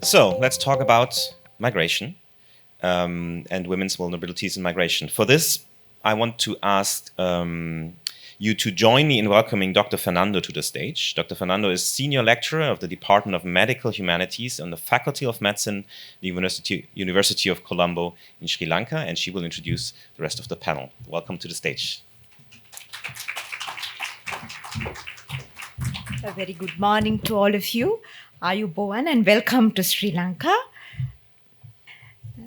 So let's talk about migration and women's vulnerabilities in migration. For this, I want to ask you to join me in welcoming Dr. Fernando to the stage. Dr. Fernando is Senior Lecturer of the Department of Medical Humanities on the Faculty of Medicine, the University of Colombo in Sri Lanka, and she will introduce the rest of the panel. Welcome to the stage. A very good morning to all of you. Ayubowan and welcome to Sri Lanka.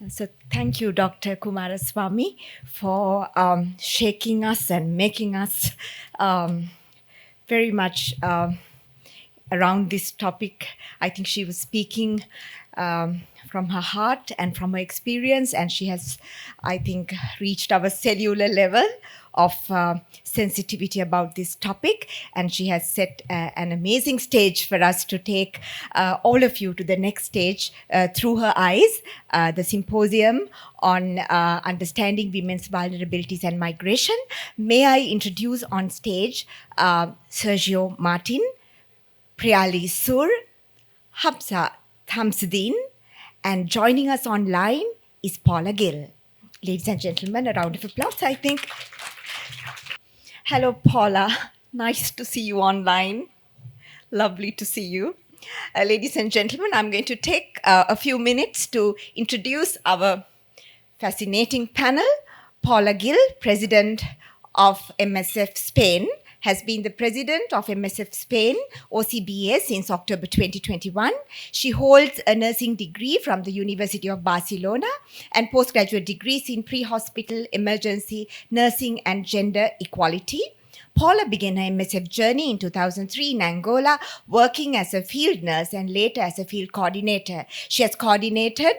So thank you, Dr. Kumaraswamy, for shaking us and making us very much around this topic. I think she was speaking from her heart and from her experience, and she has, I think, reached our cellular level of sensitivity about this topic, and she has set an amazing stage for us to take all of you to the next stage through her eyes, the symposium on understanding women's vulnerabilities and migration. May I introduce on stage Sergio Martin, Priyali Sur, Hamza Thamsuddin, and joining us online is Paula Gill. Ladies and gentlemen, a round of applause, I think. Hello, Paula. Nice to see you online. Lovely to see you. Ladies and gentlemen, I'm going to take a few minutes to introduce our fascinating panel. Paula Gill, President of MSF Spain, has been the president of MSF Spain, OCBA, since October 2021. She holds a nursing degree from the University of Barcelona and postgraduate degrees in pre-hospital, emergency, nursing, and gender equality. Paula began her MSF journey in 2003 in Angola, working as a field nurse and later as a field coordinator. She has coordinated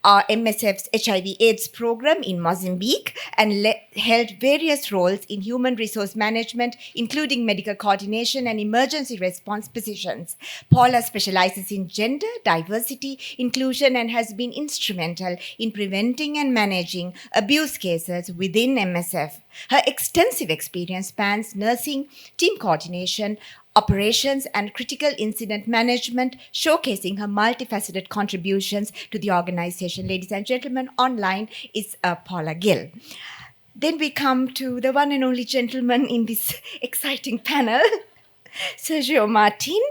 MSF's HIV/AIDS program in Mozambique and held various roles in human resource management, including medical coordination and emergency response positions. Paula specializes in gender, diversity, inclusion, and has been instrumental in preventing and managing abuse cases within MSF. Her extensive experience spans nursing, team coordination, operations, and critical incident management, showcasing her multifaceted contributions to the organization. Ladies and gentlemen, online is Paula Gill. Then we come to the one and only gentleman in this exciting panel, Sergio Martin.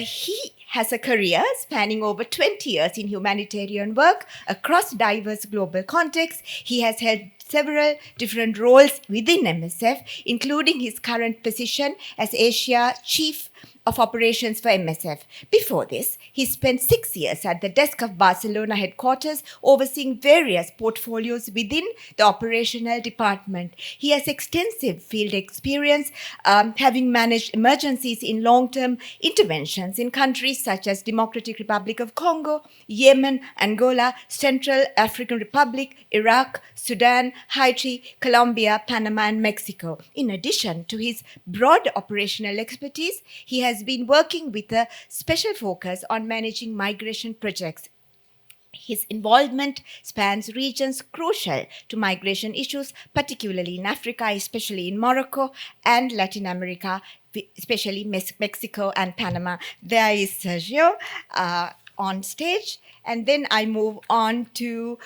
He has a career spanning over 20 years in humanitarian work across diverse global contexts. He has held several different roles within MSF, including his current position as Asia Chief of Operations for MSF. Before this, he spent 6 years at the desk of Barcelona headquarters, overseeing various portfolios within the operational department. He has extensive field experience, having managed emergencies in long-term interventions in countries such as Democratic Republic of Congo, Yemen, Angola, Central African Republic, Iraq, Sudan, Haiti, Colombia, Panama, and Mexico. In addition to his broad operational expertise, he has been working with a special focus on managing migration projects. His involvement spans regions crucial to migration issues, particularly in Africa, especially in Morocco, and Latin America, especially Mexico and Panama. There is Sergio on stage. And then I move on to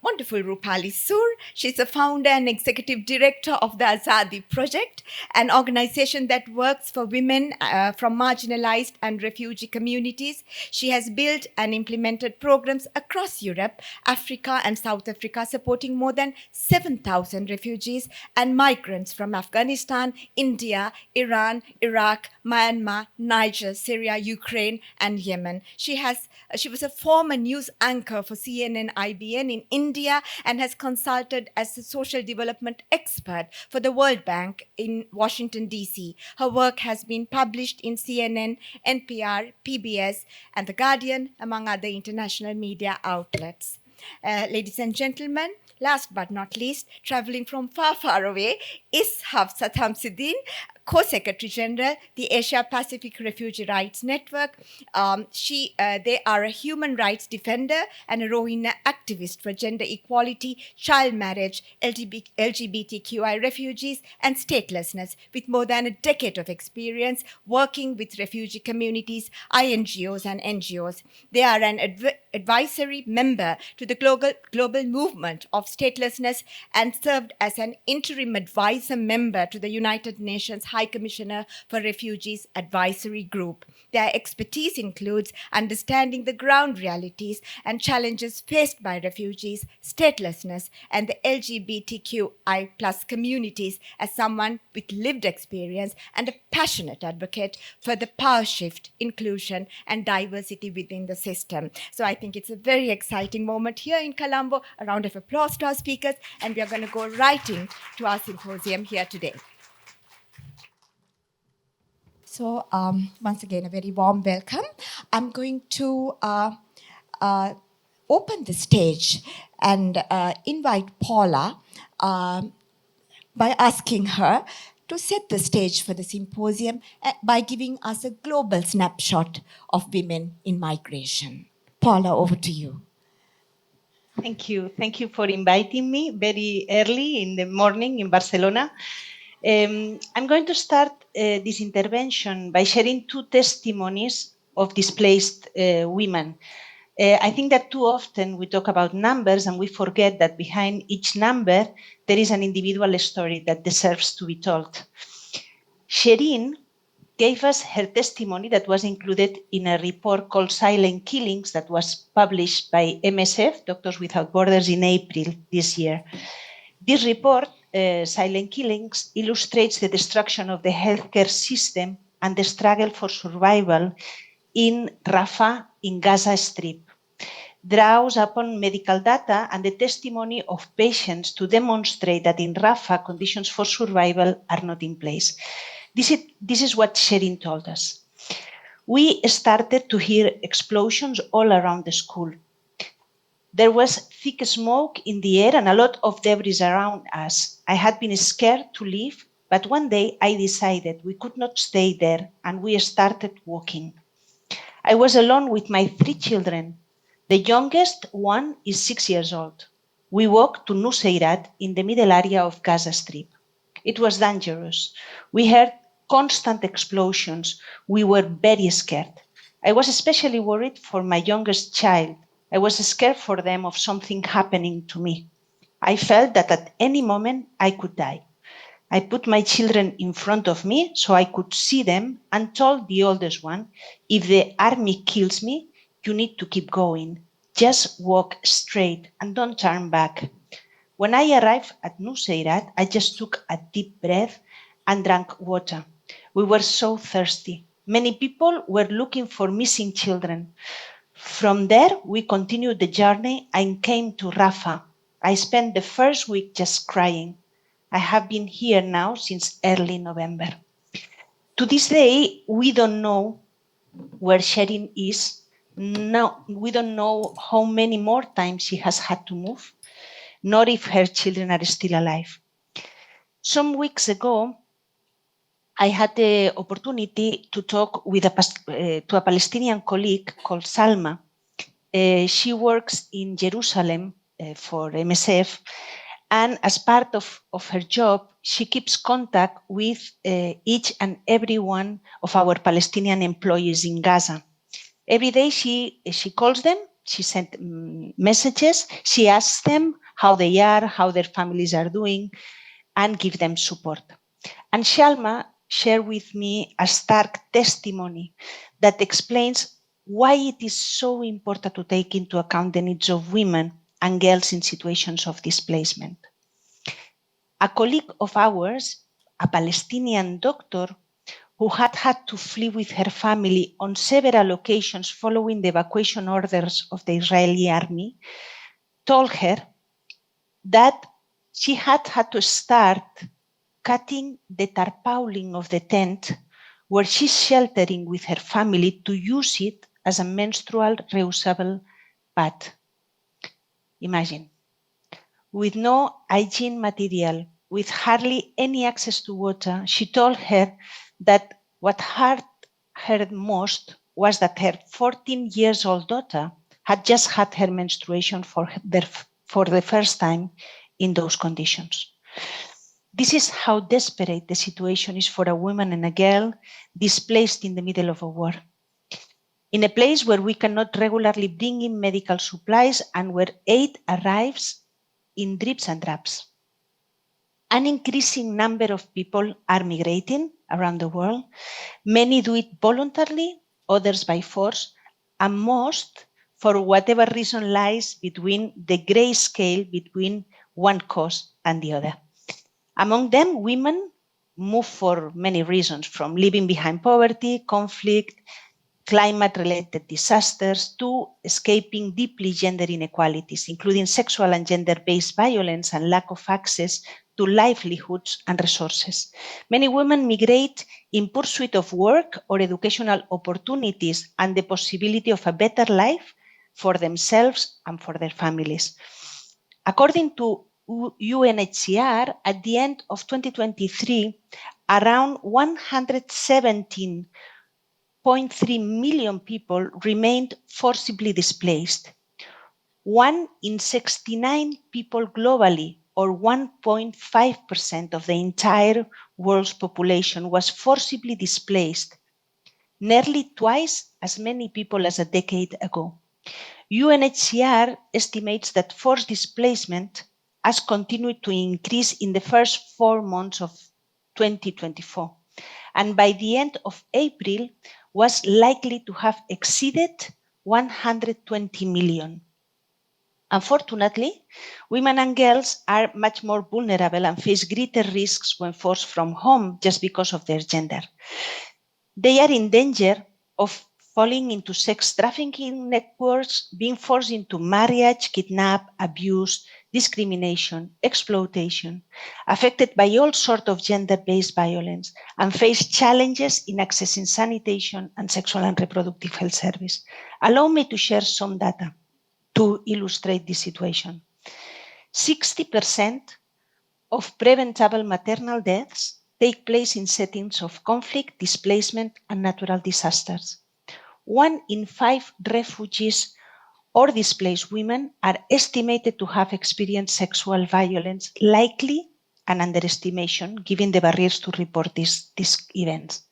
wonderful Rupali Sur. She's the founder and executive director of the Azadi Project, an organization that works for women from marginalized and refugee communities. She has built and implemented programs across Europe, Africa, and South Africa, supporting more than 7,000 refugees and migrants from Afghanistan, India, Iran, Iraq, Myanmar, Niger, Syria, Ukraine, and Yemen. She was a former news anchor for CNN-IBN in India and has consulted as a social development expert for the World Bank in Washington, D.C. Her work has been published in CNN, NPR, PBS, and The Guardian, among other international media outlets. Ladies and gentlemen, last but not least, traveling from far, far away is Hafsa Thamsuddin, co-secretary general, the Asia Pacific Refugee Rights Network. They are a human rights defender and a Rohingya activist for gender equality, child marriage, LGBTQI refugees, and statelessness, with more than a decade of experience working with refugee communities, INGOs, and NGOs. They are an advisory member to the global movement of statelessness and served as an interim advisor member to the United Nations High Commissioner for Refugees Advisory Group. Their expertise includes understanding the ground realities and challenges faced by refugees, statelessness, and the LGBTQI plus communities as someone with lived experience and a passionate advocate for the power shift, inclusion, and diversity within the system. So I think it's a very exciting moment here in Colombo. A round of applause to our speakers, and we are going to go right into our symposium here today. So once again, a very warm welcome. I'm going to open the stage and invite Paula by asking her to set the stage for the symposium by giving us a global snapshot of women in migration. Paula, over to you. Thank you. Thank you for inviting me very early in the morning in Barcelona. I'm going to start this intervention by sharing two testimonies of displaced women. I think that too often we talk about numbers and we forget that behind each number there is an individual story that deserves to be told. Sherin gave us her testimony that was included in a report called Silent Killings that was published by MSF, Doctors Without Borders, in April this year. This report, Silent Killings, illustrates the destruction of the healthcare system and the struggle for survival in Rafah, in Gaza Strip. Draws upon medical data and the testimony of patients to demonstrate that in Rafah, conditions for survival are not in place. This is what Sherin told us. We started to hear explosions all around the school. There was thick smoke in the air and a lot of debris around us. I had been scared to leave, but one day I decided we could not stay there and we started walking. I was alone with my 3 children. The youngest one is 6 years old. We walked to Nuseirat in the middle area of Gaza Strip. It was dangerous. We heard constant explosions. We were very scared. I was especially worried for my youngest child. I was scared for them of something happening to me. I felt that at any moment I could die. I put my children in front of me so I could see them and told the oldest one, if the army kills me, you need to keep going. Just walk straight and don't turn back. When I arrived at Nuseirat, I just took a deep breath and drank water. We were so thirsty. Many people were looking for missing children. From there, we continued the journey and came to Rafah. I spent the first week just crying. I have been here now since early November. To this day, we don't know where Sherin is. No, we don't know how many more times she has had to move, nor if her children are still alive. Some weeks ago, I had the opportunity to talk with to a Palestinian colleague called Salma. She works in Jerusalem for MSF, and as part of her job, she keeps contact with each and every one of our Palestinian employees in Gaza. Every day she calls them, she sends messages, she asks them how they are, how their families are doing, and give them support. And Shalma shared with me a stark testimony that explains why it is so important to take into account the needs of women and girls in situations of displacement. A colleague of ours, a Palestinian doctor, who had to flee with her family on several occasions following the evacuation orders of the Israeli army, told her that she had to start cutting the tarpaulin of the tent where she's sheltering with her family to use it as a menstrual reusable pad. Imagine, with no hygiene material, with hardly any access to water, she told her that what hurt her most was that her 14-year-old daughter had just had her menstruation for the first time in those conditions. This is how desperate the situation is for a woman and a girl displaced in the middle of a war. In a place where we cannot regularly bring in medical supplies and where aid arrives in drips and drabs. An increasing number of people are migrating around the world. Many do it voluntarily, others by force, and most for whatever reason lies between the grey scale between one cause and the other. Among them, women move for many reasons, from leaving behind poverty, conflict, climate-related disasters, to escaping deeply gender inequalities, including sexual and gender-based violence and lack of access to livelihoods and resources. Many women migrate in pursuit of work or educational opportunities and the possibility of a better life for themselves and for their families. According to UNHCR, at the end of 2023, around 117.3 million people remained forcibly displaced. 1 in 69 people globally, or 1.5% of the entire world's population, was forcibly displaced, nearly twice as many people as a decade ago. UNHCR estimates that forced displacement has continued to increase in the first 4 months of 2024, and by the end of April was likely to have exceeded 120 million. Unfortunately, women and girls are much more vulnerable and face greater risks when forced from home just because of their gender. They are in danger of falling into sex trafficking networks, being forced into marriage, kidnap, abuse, discrimination, exploitation, affected by all sorts of gender-based violence, and face challenges in accessing sanitation and sexual and reproductive health service. Allow me to share some data to illustrate this situation. 60% of preventable maternal deaths take place in settings of conflict, displacement, and natural disasters. 1 in 5 refugees or displaced women are estimated to have experienced sexual violence, likely an underestimation given the barriers to report these events.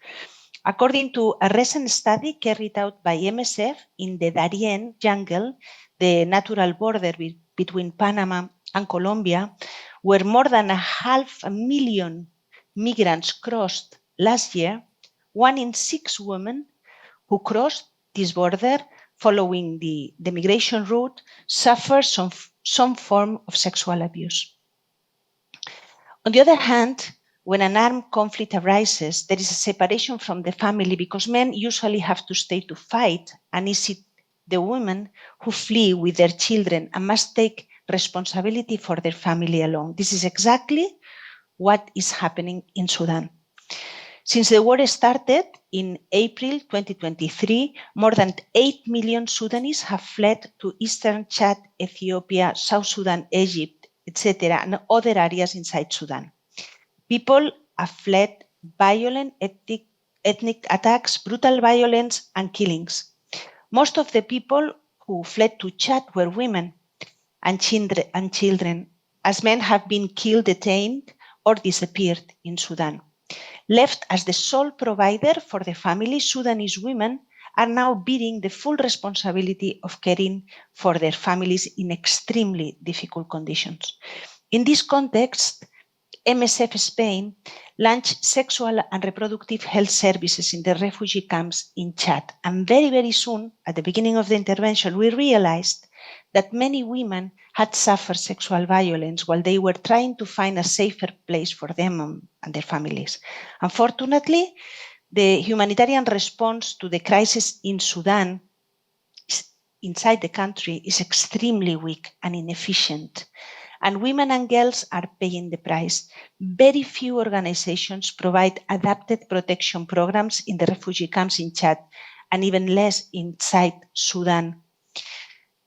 According to a recent study carried out by MSF in the Darien jungle, the natural border between Panama and Colombia, where more than 500,000 migrants crossed last year, 1 in 6 women who crossed this border following the migration route suffer some form of sexual abuse. On the other hand, when an armed conflict arises, there is a separation from the family because men usually have to stay to fight, and it's the women who flee with their children and must take responsibility for their family alone. This is exactly what is happening in Sudan. Since the war started in April 2023, more than 8 million Sudanese have fled to Eastern Chad, Ethiopia, South Sudan, Egypt, etc., and other areas inside Sudan. People have fled violent ethnic attacks, brutal violence, and killings. Most of the people who fled to Chad were women and children, as men have been killed, detained, or disappeared in Sudan. Left as the sole provider for the family, Sudanese women are now bearing the full responsibility of caring for their families in extremely difficult conditions. In this context, MSF Spain launched sexual and reproductive health services in the refugee camps in Chad. And very, very soon, at the beginning of the intervention, we realized that many women had suffered sexual violence while they were trying to find a safer place for them and their families. Unfortunately, the humanitarian response to the crisis in Sudan inside the country is extremely weak and inefficient, and women and girls are paying the price. Very few organizations provide adapted protection programs in the refugee camps in Chad, and even less inside Sudan.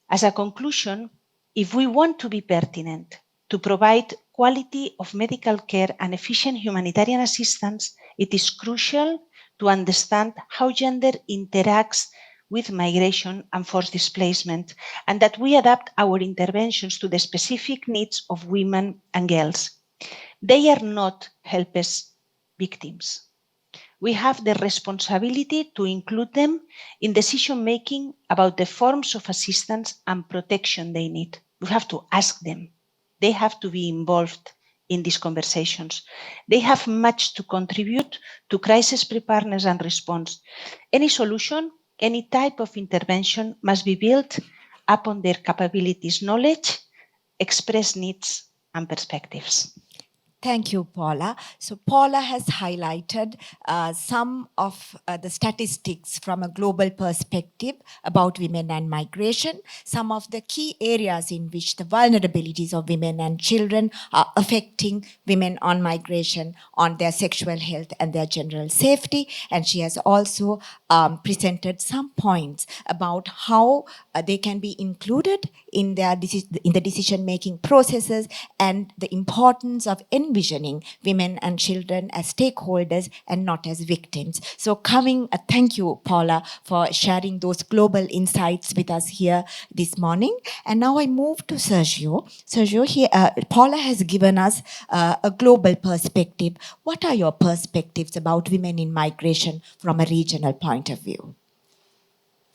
As a conclusion, if we want to be pertinent, to provide quality of medical care and efficient humanitarian assistance, it is crucial to understand how gender interacts with migration and forced displacement, and that we adapt our interventions to the specific needs of women and girls. They are not helpless victims. We have the responsibility to include them in decision-making about the forms of assistance and protection they need. We have to ask them. They have to be involved in these conversations. They have much to contribute to crisis preparedness and response. Any solution, any type of intervention must be built upon their capabilities, knowledge, express needs, and perspectives. Thank you, Paula. So, Paula has highlighted some of the statistics from a global perspective about women and migration, some of the key areas in which the vulnerabilities of women and children are affecting women on migration, on their sexual health and their general safety. And she has also presented some points about how they can be included in the decision-making processes and the importance of envisioning women and children as stakeholders and not as victims. So thank you, Paula, for sharing those global insights with us here this morning. And now I move to Sergio. Sergio, Paula has given us a global perspective. What are your perspectives about women in migration from a regional point of view?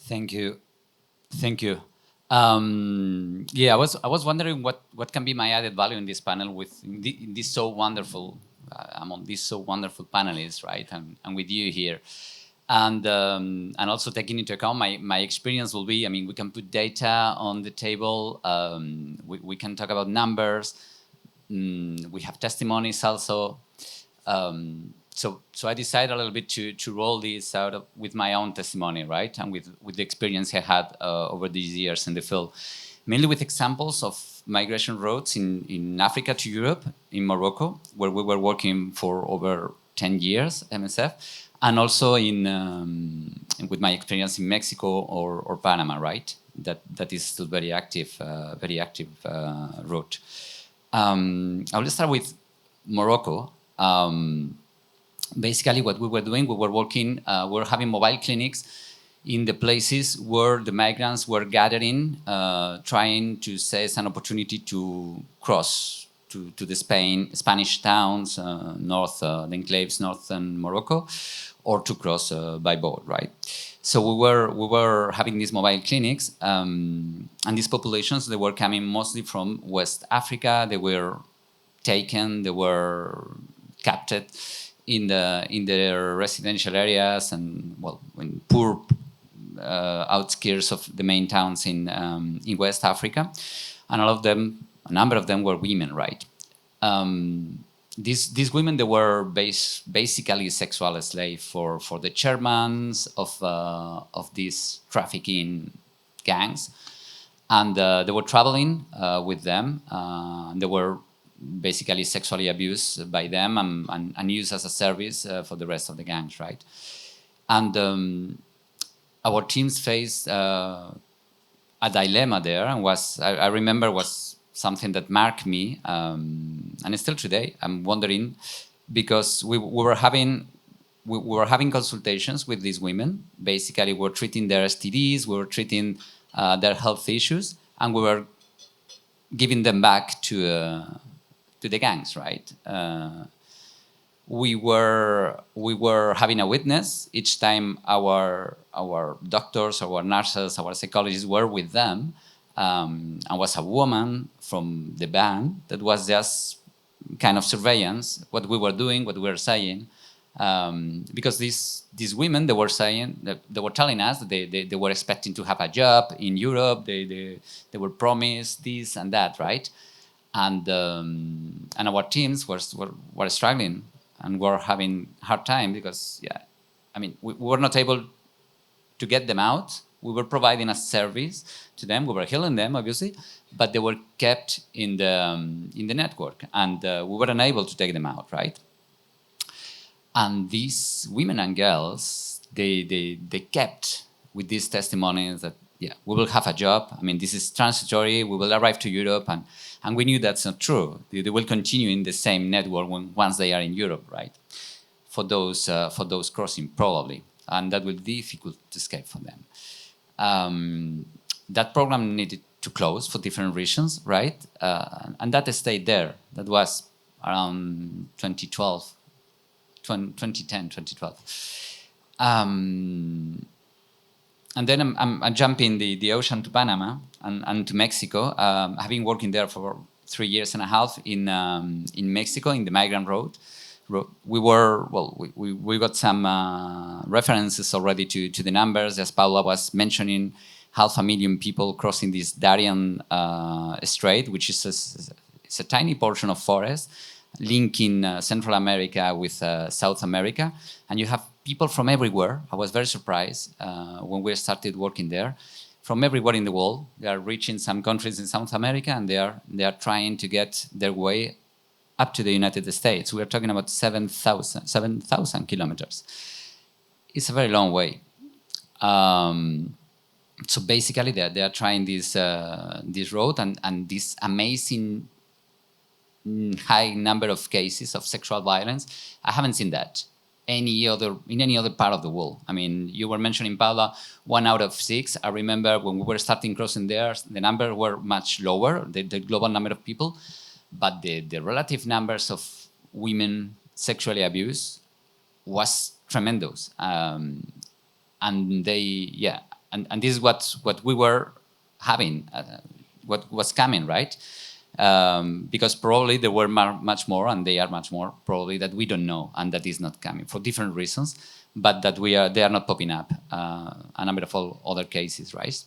Thank you. Thank you. Yeah, I was wondering what can be my added value in this panel with this so wonderful among these so wonderful panelists, right? And with you here, and also taking into account my experience will be. I mean, we can put data on the table. We can talk about numbers. We have testimonies also. So I decided a little bit to roll this out with my own testimony, right? And with the experience I had over these years in the field, mainly with examples of migration routes in Africa to Europe, in Morocco, where we were working for over 10 years, MSF, and also with my experience in Mexico or Panama, right? That is still very active route. I will start with Morocco. Basically, what we were doing, we were working, we were having mobile clinics in the places where the migrants were gathering, trying to seize an opportunity to cross to the Spanish towns, the enclaves, northern Morocco, or to cross by boat, right? So we were having these mobile clinics, and these populations, they were coming mostly from West Africa. They were taken, they were captured in their residential areas and in poor outskirts of the main towns in West Africa, and a number of them were women, right? These women, they were basically sexual slaves for the chairmen of these trafficking gangs, and they were traveling with them. They were basically sexually abused by them and used as a service for the rest of the gangs, right? And our teams faced a dilemma there, and I remember was something that marked me, and still today I'm wondering, because we were having consultations with these women. Basically, we were treating their STDs, we were treating their health issues, and we were giving them back to the gangs, right? We were having a witness each time. Our doctors, our nurses, our psychologists were with them, and was a woman from the band that was just kind of surveillance what we were doing, what we were saying, because these women, they were saying that they were telling us that they were expecting to have a job in Europe. They were promised this and that, right? And our teams were struggling and were having hard time because, yeah, I mean, we were not able to get them out. We were providing a service to them. We were healing them, obviously, but they were kept in the network, and we were unable to take them out, right? And these women and girls, they kept with these testimonies that, yeah, we will have a job. I mean, this is transitory. We will arrive to Europe, and we knew that's not true. They will continue in the same network once they are in Europe, right? For those crossing, probably, and that will be difficult to escape for them. That program needed to close for different reasons, right? And that stayed there. That was around 2012, 2010, 2012. And then I'm jumping the ocean to Panama and to Mexico. I've been working there for 3 years and a half in Mexico, in the migrant road. We got some references already to the numbers, as Paula was mentioning. 500,000 people crossing this Darien Strait, which is it's a tiny portion of forest linking Central America with South America, and you have people from everywhere. I was very surprised when we started working there, from everywhere in the world. They are reaching some countries in South America, and they are trying to get their way up to the United States. We are talking about 7,000 kilometers. It's a very long way. So basically, they are trying this road, and this amazing high number of cases of sexual violence. I haven't seen that in any other part of the world. I mean, you were mentioning, Paula, 1 out of 6. I remember when we were starting crossing there, the numbers were much lower, the global number of people, but the relative numbers of women sexually abused was tremendous. And this is what we were having, what was coming, right? Because probably there were much more, and they are much more probably that we don't know, and that is not coming for different reasons, but that they are not popping up. A number of other cases, right?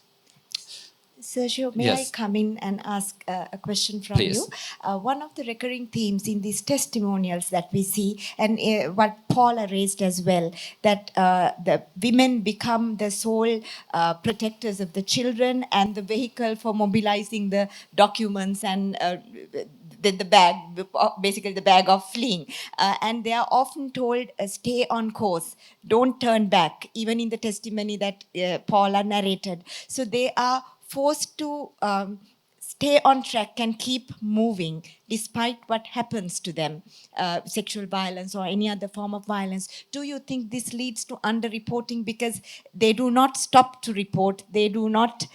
Sergio, may I come in and ask a question from you? One of the recurring themes in these testimonials that we see, and what Paula raised as well, that the women become the sole protectors of the children and the vehicle for mobilizing the documents and the bag, basically the bag of fleeing. And they are often told, stay on course, don't turn back, even in the testimony that Paula narrated. So they are forced to stay on track and keep moving despite what happens to them, sexual violence or any other form of violence. Do you think this leads to underreporting because they do not stop to report, they do not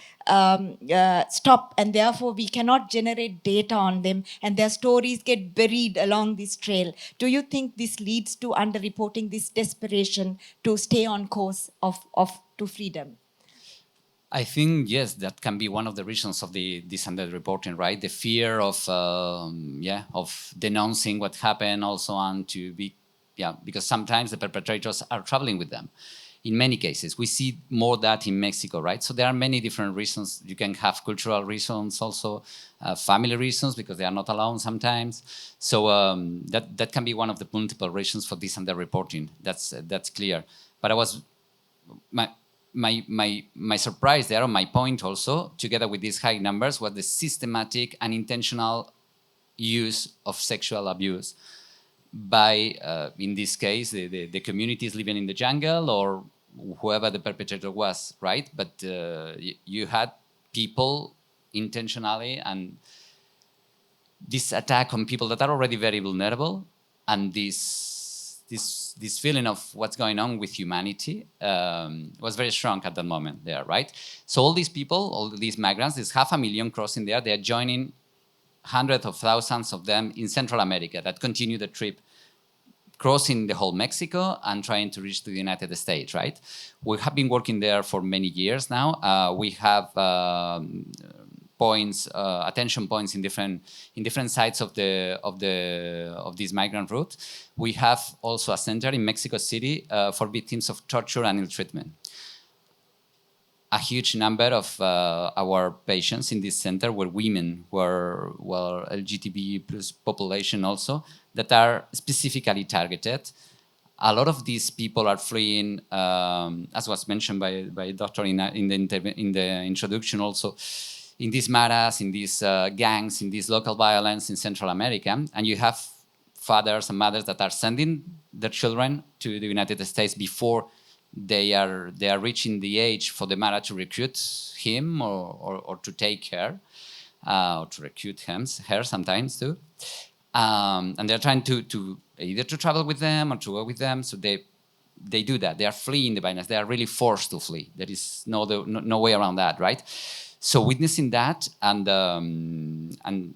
stop, and therefore we cannot generate data on them, and their stories get buried along this trail? Do you think this leads to underreporting, this desperation to stay on course to freedom? I think, yes, that can be one of the reasons of this underreporting, right? The fear of denouncing what happened also, and to be, because sometimes the perpetrators are traveling with them. In many cases, we see more that in Mexico, right? So there are many different reasons. You can have cultural reasons also, family reasons, because they are not alone sometimes. So that can be one of the multiple reasons for this underreporting. That's clear. But my surprise there, or my point also, together with these high numbers, was the systematic and intentional use of sexual abuse by, in this case, the communities living in the jungle, or whoever the perpetrator was, right? But you had people intentionally, and this attack on people that are already very vulnerable, and this feeling of what's going on with humanity was very strong at that moment there, right? So all these people, all these migrants, there's 500,000 crossing there, they're joining hundreds of thousands of them in Central America that continue the trip, crossing the whole Mexico and trying to reach to the United States, right? We have been working there for many years now. We have points, attention points in different sites of this migrant route. We have also a center in Mexico City for victims of torture and ill treatment. A huge number of our patients in this center were women, were LGBTQ plus population also, that are specifically targeted. A lot of these people are fleeing, as was mentioned by Doctor in the introduction also, in these maras, in these gangs, in this local violence in Central America. And you have fathers and mothers that are sending their children to the United States before they are reaching the age for the mother to recruit him or to take her, or to recruit her sometimes too. And they're trying to either to travel with them or to go with them. So they do that. They are fleeing the violence. They are really forced to flee. There is no way around that, right? So witnessing that and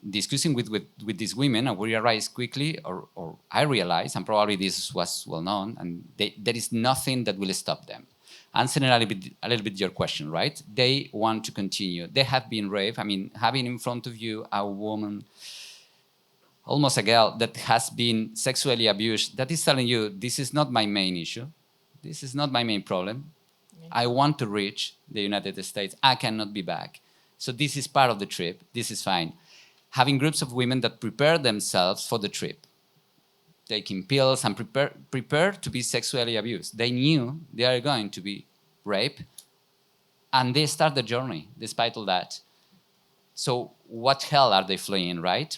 discussing with these women, and we realized quickly, or I realized, and probably this was well known, and there is nothing that will stop them. Answering a little bit your question, right? They want to continue. They have been raped. I mean, having in front of you a woman, almost a girl that has been sexually abused, that is telling you, this is not my main issue. This is not my main problem. I want to reach the United States. I cannot be back. So this is part of the trip. This is fine. Having groups of women that prepare themselves for the trip, taking pills and prepare to be sexually abused. They knew they are going to be raped, and they start the journey despite all that. So what hell are they fleeing, right?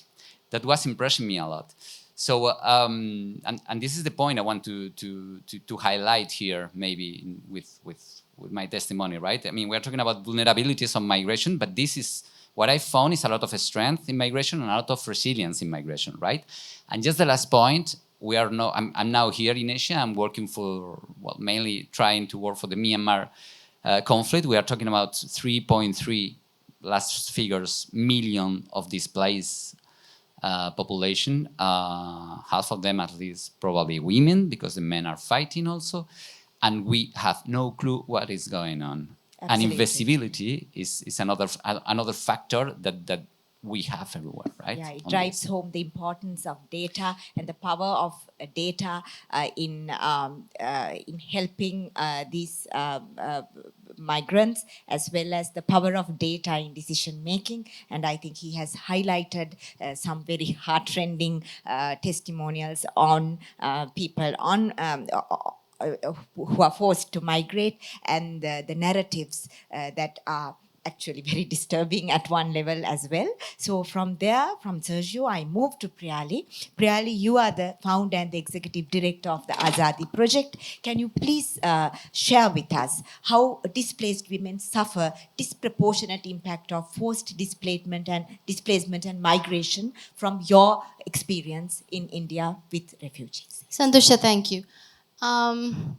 That was impressing me a lot. So, and this is the point I want to highlight here, maybe with my testimony, right? I mean, we're talking about vulnerabilities on migration, but this is what I found is a lot of strength in migration and a lot of resilience in migration, right? And just the last point, I'm now here in Asia. I'm working for, well, mainly trying to work for the Myanmar conflict. We are talking about 3.3 last figures million of displaced population, half of them at least probably women, because the men are fighting also, and we have no clue what is going on. Absolutely. And invisibility is another factor that we have everywhere, right? Yeah, it drives home the importance of data and the power of data in helping these migrants, as well as the power of data in decision making. And I think he has highlighted some very heart-rending testimonials on people on who are forced to migrate, and the narratives that are actually very disturbing at one level as well. So from there, from Sergio, I moved to Priyali. Priyali, you are the founder and the executive director of the Azadi project. Can you please share with us how displaced women suffer disproportionate impact of forced displacement and migration from your experience in India with refugees? Santosha, thank you. I'm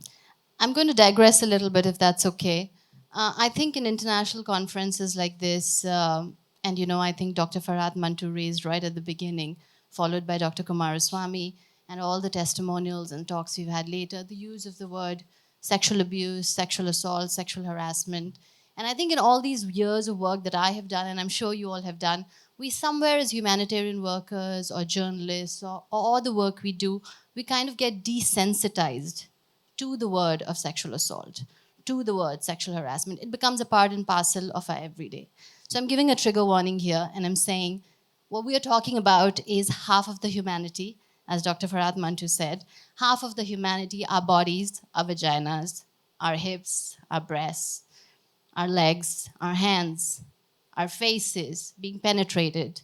going to digress a little bit, if that's okay. I think in international conferences like this, and I think Dr. Farhat Mantu raised right at the beginning, followed by Dr. Kumaraswamy, and all the testimonials and talks we've had later, the use of the word sexual abuse, sexual assault, sexual harassment. And I think in all these years of work that I have done, and I'm sure you all have done, we somewhere as humanitarian workers or journalists or the work we do, we kind of get desensitized to the word of sexual assault, to the word sexual harassment. It becomes a part and parcel of our everyday. So I'm giving a trigger warning here, and I'm saying what we are talking about is half of the humanity, as Dr. Farhat Mantu said. Half of the humanity, our bodies, our vaginas, our hips, our breasts, our legs, our hands, our faces being penetrated,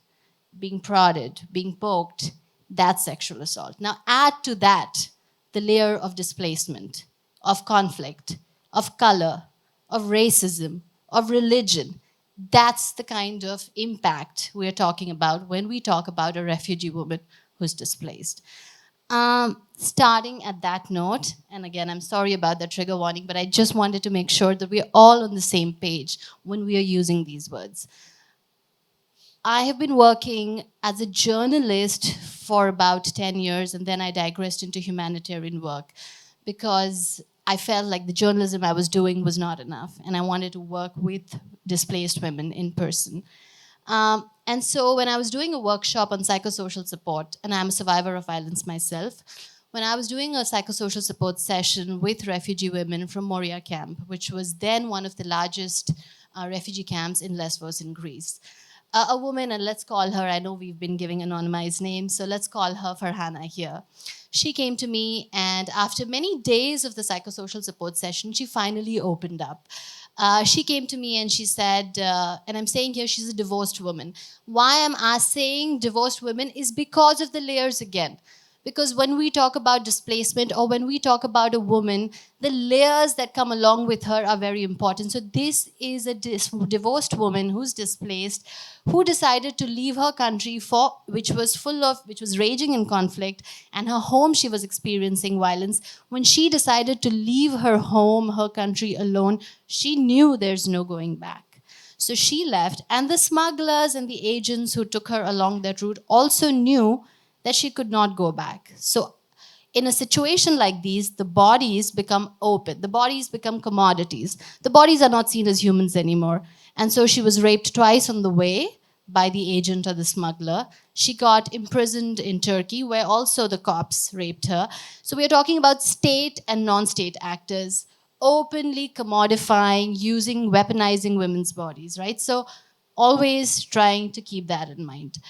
being prodded, being poked, that's sexual assault. Now add to that the layer of displacement, of conflict, of color, of racism, of religion. That's the kind of impact we're talking about when we talk about a refugee woman who's displaced. Starting at that note, and again, I'm sorry about the trigger warning, but I just wanted to make sure that we're all on the same page when we are using these words. I have been working as a journalist for about 10 years, and then I digressed into humanitarian work because I felt like the journalism I was doing was not enough, and I wanted to work with displaced women in person. And so when I was doing a workshop on psychosocial support, and I'm a survivor of violence myself, when I was doing a psychosocial support session with refugee women from Moria camp, which was then one of the largest refugee camps in Lesbos in Greece, a woman, and let's call her, I know we've been giving anonymized names, so let's call her Farhana here. She came to me, and after many days of the psychosocial support session, she finally opened up. She came to me and she said, and I'm saying here she's a divorced woman. Why I'm saying divorced women is because of the layers again. Because when we talk about displacement or when we talk about a woman, the layers that come along with her are very important. So this is a divorced woman who's displaced, who decided to leave her country for which was raging in conflict, and her home she was experiencing violence. When she decided to leave her home, her country alone, she knew there's no going back. So she left, and the smugglers and the agents who took her along that route also knew that she could not go back. So, in a situation like these, the bodies become open, the bodies become commodities. The bodies are not seen as humans anymore. And so she was raped twice on the way by the agent or the smuggler. She got imprisoned in Turkey, where also the cops raped her. So, we are talking about state and non state actors openly commodifying, using, weaponizing women's bodies, right? So, always trying to keep that in mind.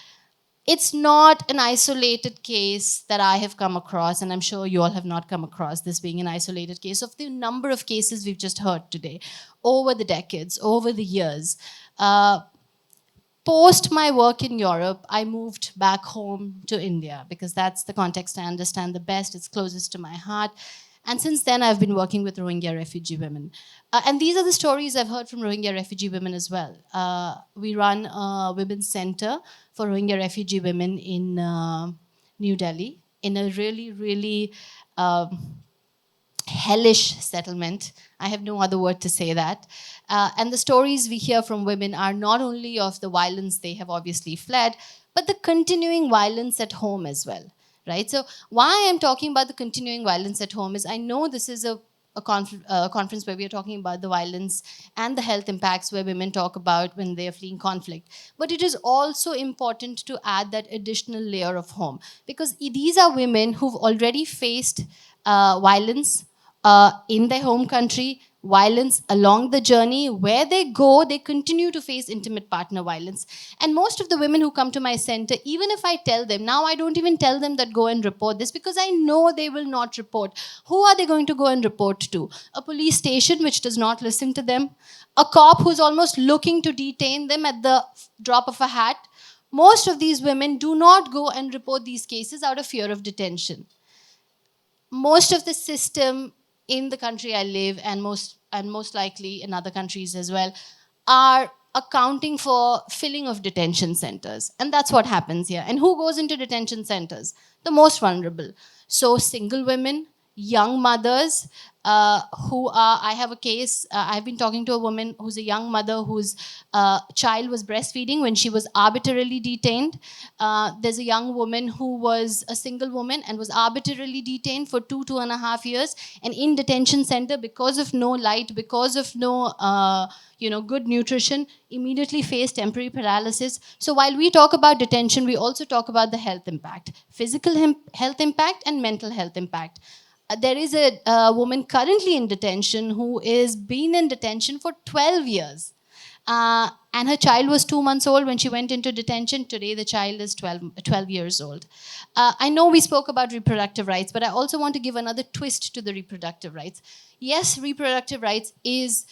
It's not an isolated case that I have come across, and I'm sure you all have not come across this being an isolated case of the number of cases we've just heard today over the decades, over the years. Post my work in Europe, I moved back home to India because that's the context I understand the best, it's closest to my heart. And since then, I've been working with Rohingya refugee women. And these are the stories I've heard from Rohingya refugee women as well. We run a women's center for Rohingya refugee women in New Delhi, in a really, really hellish settlement. I have no other word to say that. And the stories we hear from women are not only of the violence they have obviously fled, but the continuing violence at home as well, right? So why I'm talking about the continuing violence at home is I know this is a conference where we are talking about the violence and the health impacts where women talk about when they are fleeing conflict. But it is also important to add that additional layer of home, because these are women who've already faced violence in their home country, violence along the journey. Where they go, they continue to face intimate partner violence. And most of the women who come to my center, even if I tell them, now I don't even tell them that go and report this because I know they will not report. Who are they going to go and report to? A police station which does not listen to them? A cop who's almost looking to detain them at the drop of a hat? Most of these women do not go and report these cases out of fear of detention. Most of the system in the country I live, and most likely in other countries as well, are accounting for filling of detention centers. And that's what happens here. And who goes into detention centers? The most vulnerable. So single women, young mothers, I have a case, I've been talking to a woman who's a young mother whose child was breastfeeding when she was arbitrarily detained. There's a young woman who was a single woman and was arbitrarily detained for 2.5 years, and in detention center because of no light, because of no good nutrition, immediately faced temporary paralysis. So while we talk about detention, we also talk about the health impact, physical health impact and mental health impact. There is a woman currently in detention who is been in detention for 12 years. And her child was 2 months old when she went into detention. Today, the child is 12 years old. I know we spoke about reproductive rights, but I also want to give another twist to the reproductive rights. Yes, reproductive rights is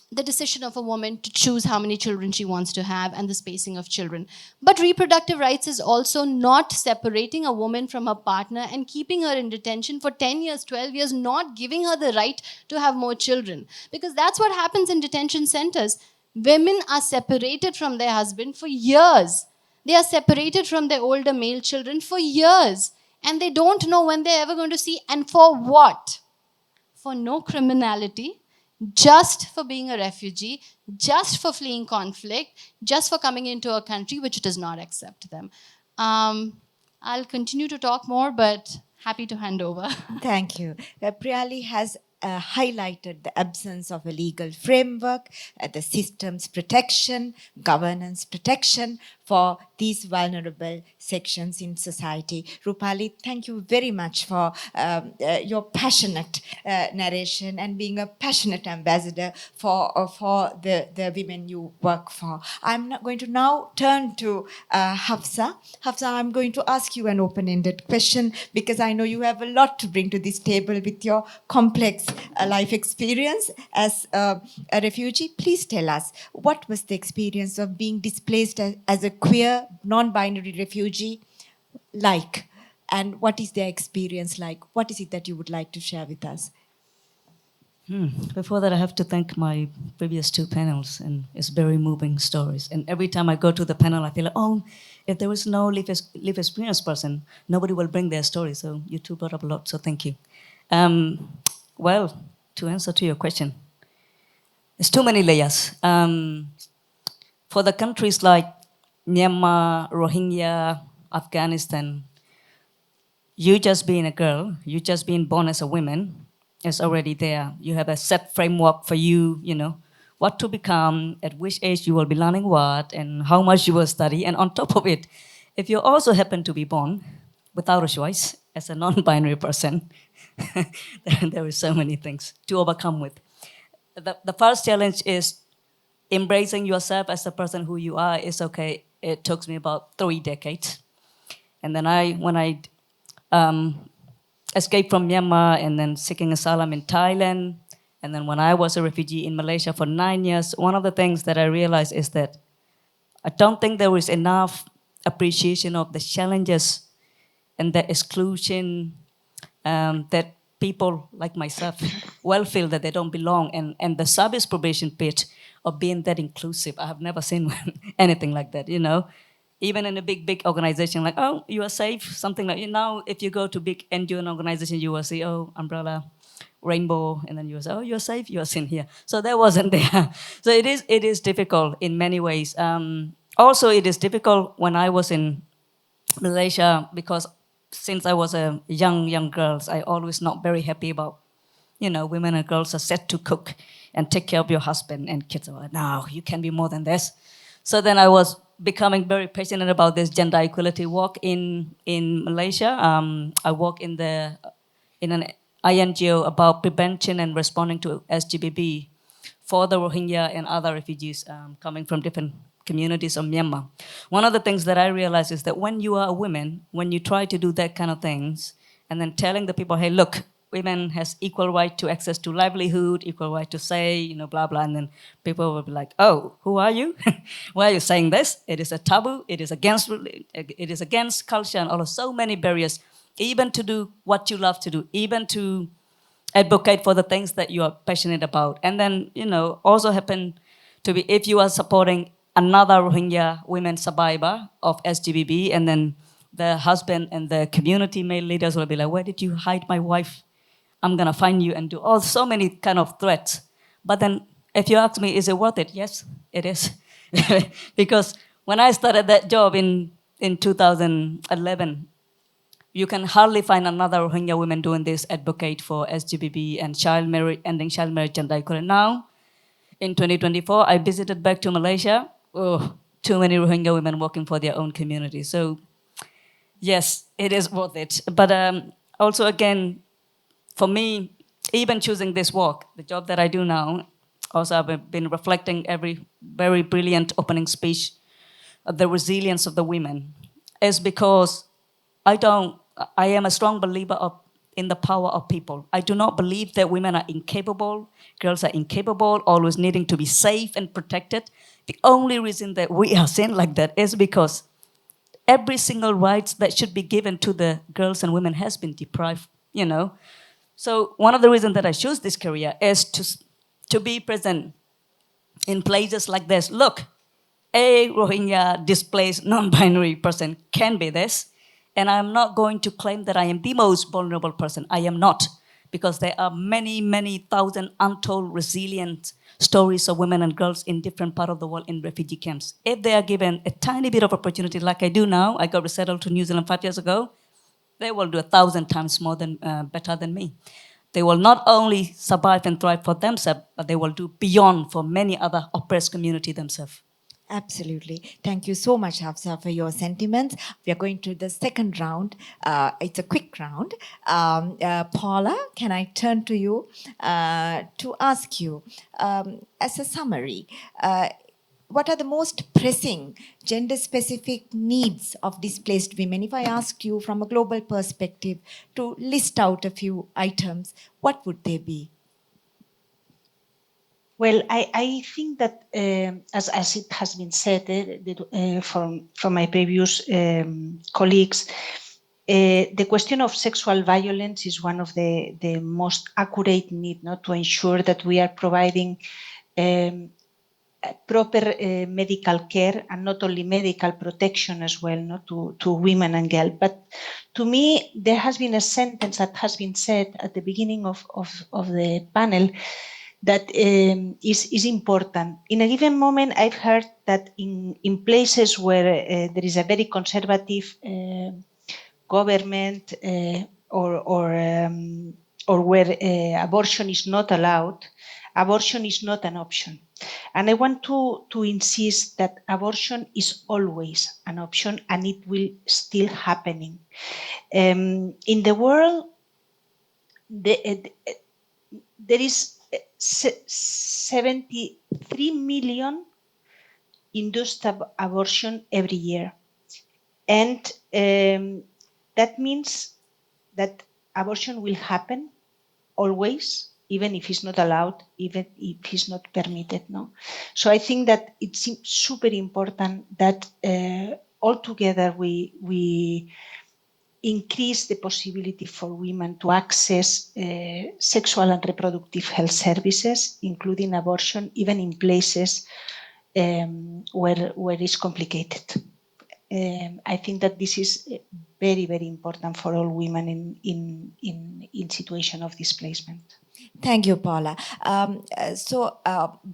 the decision of a woman to choose how many children she wants to have and the spacing of children. But reproductive rights is also not separating a woman from her partner and keeping her in detention for 10 years, 12 years, not giving her the right to have more children. Because that's what happens in detention centers. Women are separated from their husband for years. They are separated from their older male children for years. And they don't know when they're ever going to see, and for what? For no criminality, just for being a refugee, just for fleeing conflict, just for coming into a country which does not accept them. I'll continue to talk more, but happy to hand over. Thank you. Priyali has highlighted the absence of a legal framework, the system's protection, governance protection for these vulnerable sections in society. Rupali, thank you very much for your passionate narration and being a passionate ambassador for the women you work for. I'm not going to now turn to Hafsa. Hafsa, I'm going to ask you an open-ended question because I know you have a lot to bring to this table with your complex life experience as a refugee. Please tell us, what was the experience of being displaced as a queer, non-binary refugee like, and what is their experience like? What is it that you would like to share with us? Before that, I have to thank my previous two panels, and it's very moving stories. And every time I go to the panel, I feel like, oh, if there is no live experience person, nobody will bring their story. So you two brought up a lot, so thank you. Well, to answer to your question, there's too many layers. For the countries like Myanmar, Rohingya, Afghanistan, you just being a girl, you just being born as a woman, is already there. You have a set framework for you, you know, what to become, at which age you will be learning what, and how much you will study. And on top of it, if you also happen to be born without a choice as a non-binary person, there is so many things to overcome with. The first challenge is embracing yourself as the person who you are. Is okay. It took me about 3 decades. And then when I escaped from Myanmar and then seeking asylum in Thailand. And then when I was a refugee in Malaysia for 9 years, one of the things that I realized is that I don't think there is enough appreciation of the challenges and the exclusion that people like myself well feel that they don't belong. And the service probation pitch of being that inclusive, I have never seen anything like that, you know. Even in a big organization, like, oh, you are safe, something like, you know, if you go to big NGO organization, you will see, oh, umbrella, rainbow, and then you will say, oh, you're safe, you're seen here. So that wasn't there. So it is difficult in many ways. Also, it is difficult when I was in Malaysia, because since I was a young girls, I always not very happy about, you know, women and girls are set to cook and take care of your husband and kids. Are like, no, you can be more than this. So then I was becoming very passionate about this gender equality work in Malaysia. I work in an INGO about prevention and responding to SGBB for the Rohingya and other refugees coming from different communities of Myanmar. One of the things that I realized is that when you are a woman, when you try to do that kind of things, and then telling the people, hey, look, women has equal right to access to livelihood, equal right to say, you know, blah, blah. And then people will be like, oh, who are you? Why are you saying this? It is a taboo. It is against culture and all of so many barriers, even to do what you love to do, even to advocate for the things that you are passionate about. And then, you know, also happen to be, if you are supporting another Rohingya women survivor of SGBB, and then the husband and the community male leaders will be like, where did you hide my wife? I'm gonna find you, and do all so many kind of threats. But then if you ask me, is it worth it? Yes, it is. Because when I started that job in 2011, you can hardly find another Rohingya woman doing this, advocate for SGBB and ending child marriage and equality. Now, in 2024, I visited back to Malaysia. Oh, too many Rohingya women working for their own community. So, yes, it is worth it. But also, again, for me, even choosing this work, the job that I do now, also I've been reflecting every very brilliant opening speech of the resilience of the women, is because I am a strong believer in the power of people. I do not believe that women are incapable, girls are incapable, always needing to be safe and protected. The only reason that we are seen like that is because every single rights that should be given to the girls and women has been deprived, you know. So one of the reasons that I choose this career is to be present in places like this. Look, a Rohingya displaced non-binary person can be this. And I'm not going to claim that I am the most vulnerable person. I am not. Because there are many, many thousand untold resilient stories of women and girls in different parts of the world in refugee camps. If they are given a tiny bit of opportunity like I do now, I got resettled to New Zealand 5 years ago, they will do 1,000 times more than better than me. They will not only survive and thrive for themselves, but they will do beyond for many other oppressed community themselves. Absolutely. Thank you so much, Hafsa, for your sentiments. We are going to the second round. It's a quick round. Paula, can I turn to you to ask you, as a summary, what are the most pressing gender-specific needs of displaced women? If I asked you from a global perspective to list out a few items, what would they be? Well, I think that, as it has been said from my previous colleagues, The question of sexual violence is one of the most accurate needs, to ensure that we are providing proper medical care, and not only medical protection as well, to women and girls. But to me, there has been a sentence that has been said at the beginning of the panel that is important. In a given moment, I've heard that in places where there is a very conservative government, or where abortion is not allowed, abortion is not an option. And I want to insist that abortion is always an option, and it will still happening. In the world, there is 73 million induced abortion every year. And that means that abortion will happen always, even if it's not allowed, even if it's not permitted. So I think that it's super important that altogether we increase the possibility for women to access sexual and reproductive health services, including abortion, even in places where it's complicated. I think that this is very, very important for all women in situation of displacement. Thank you, Paula.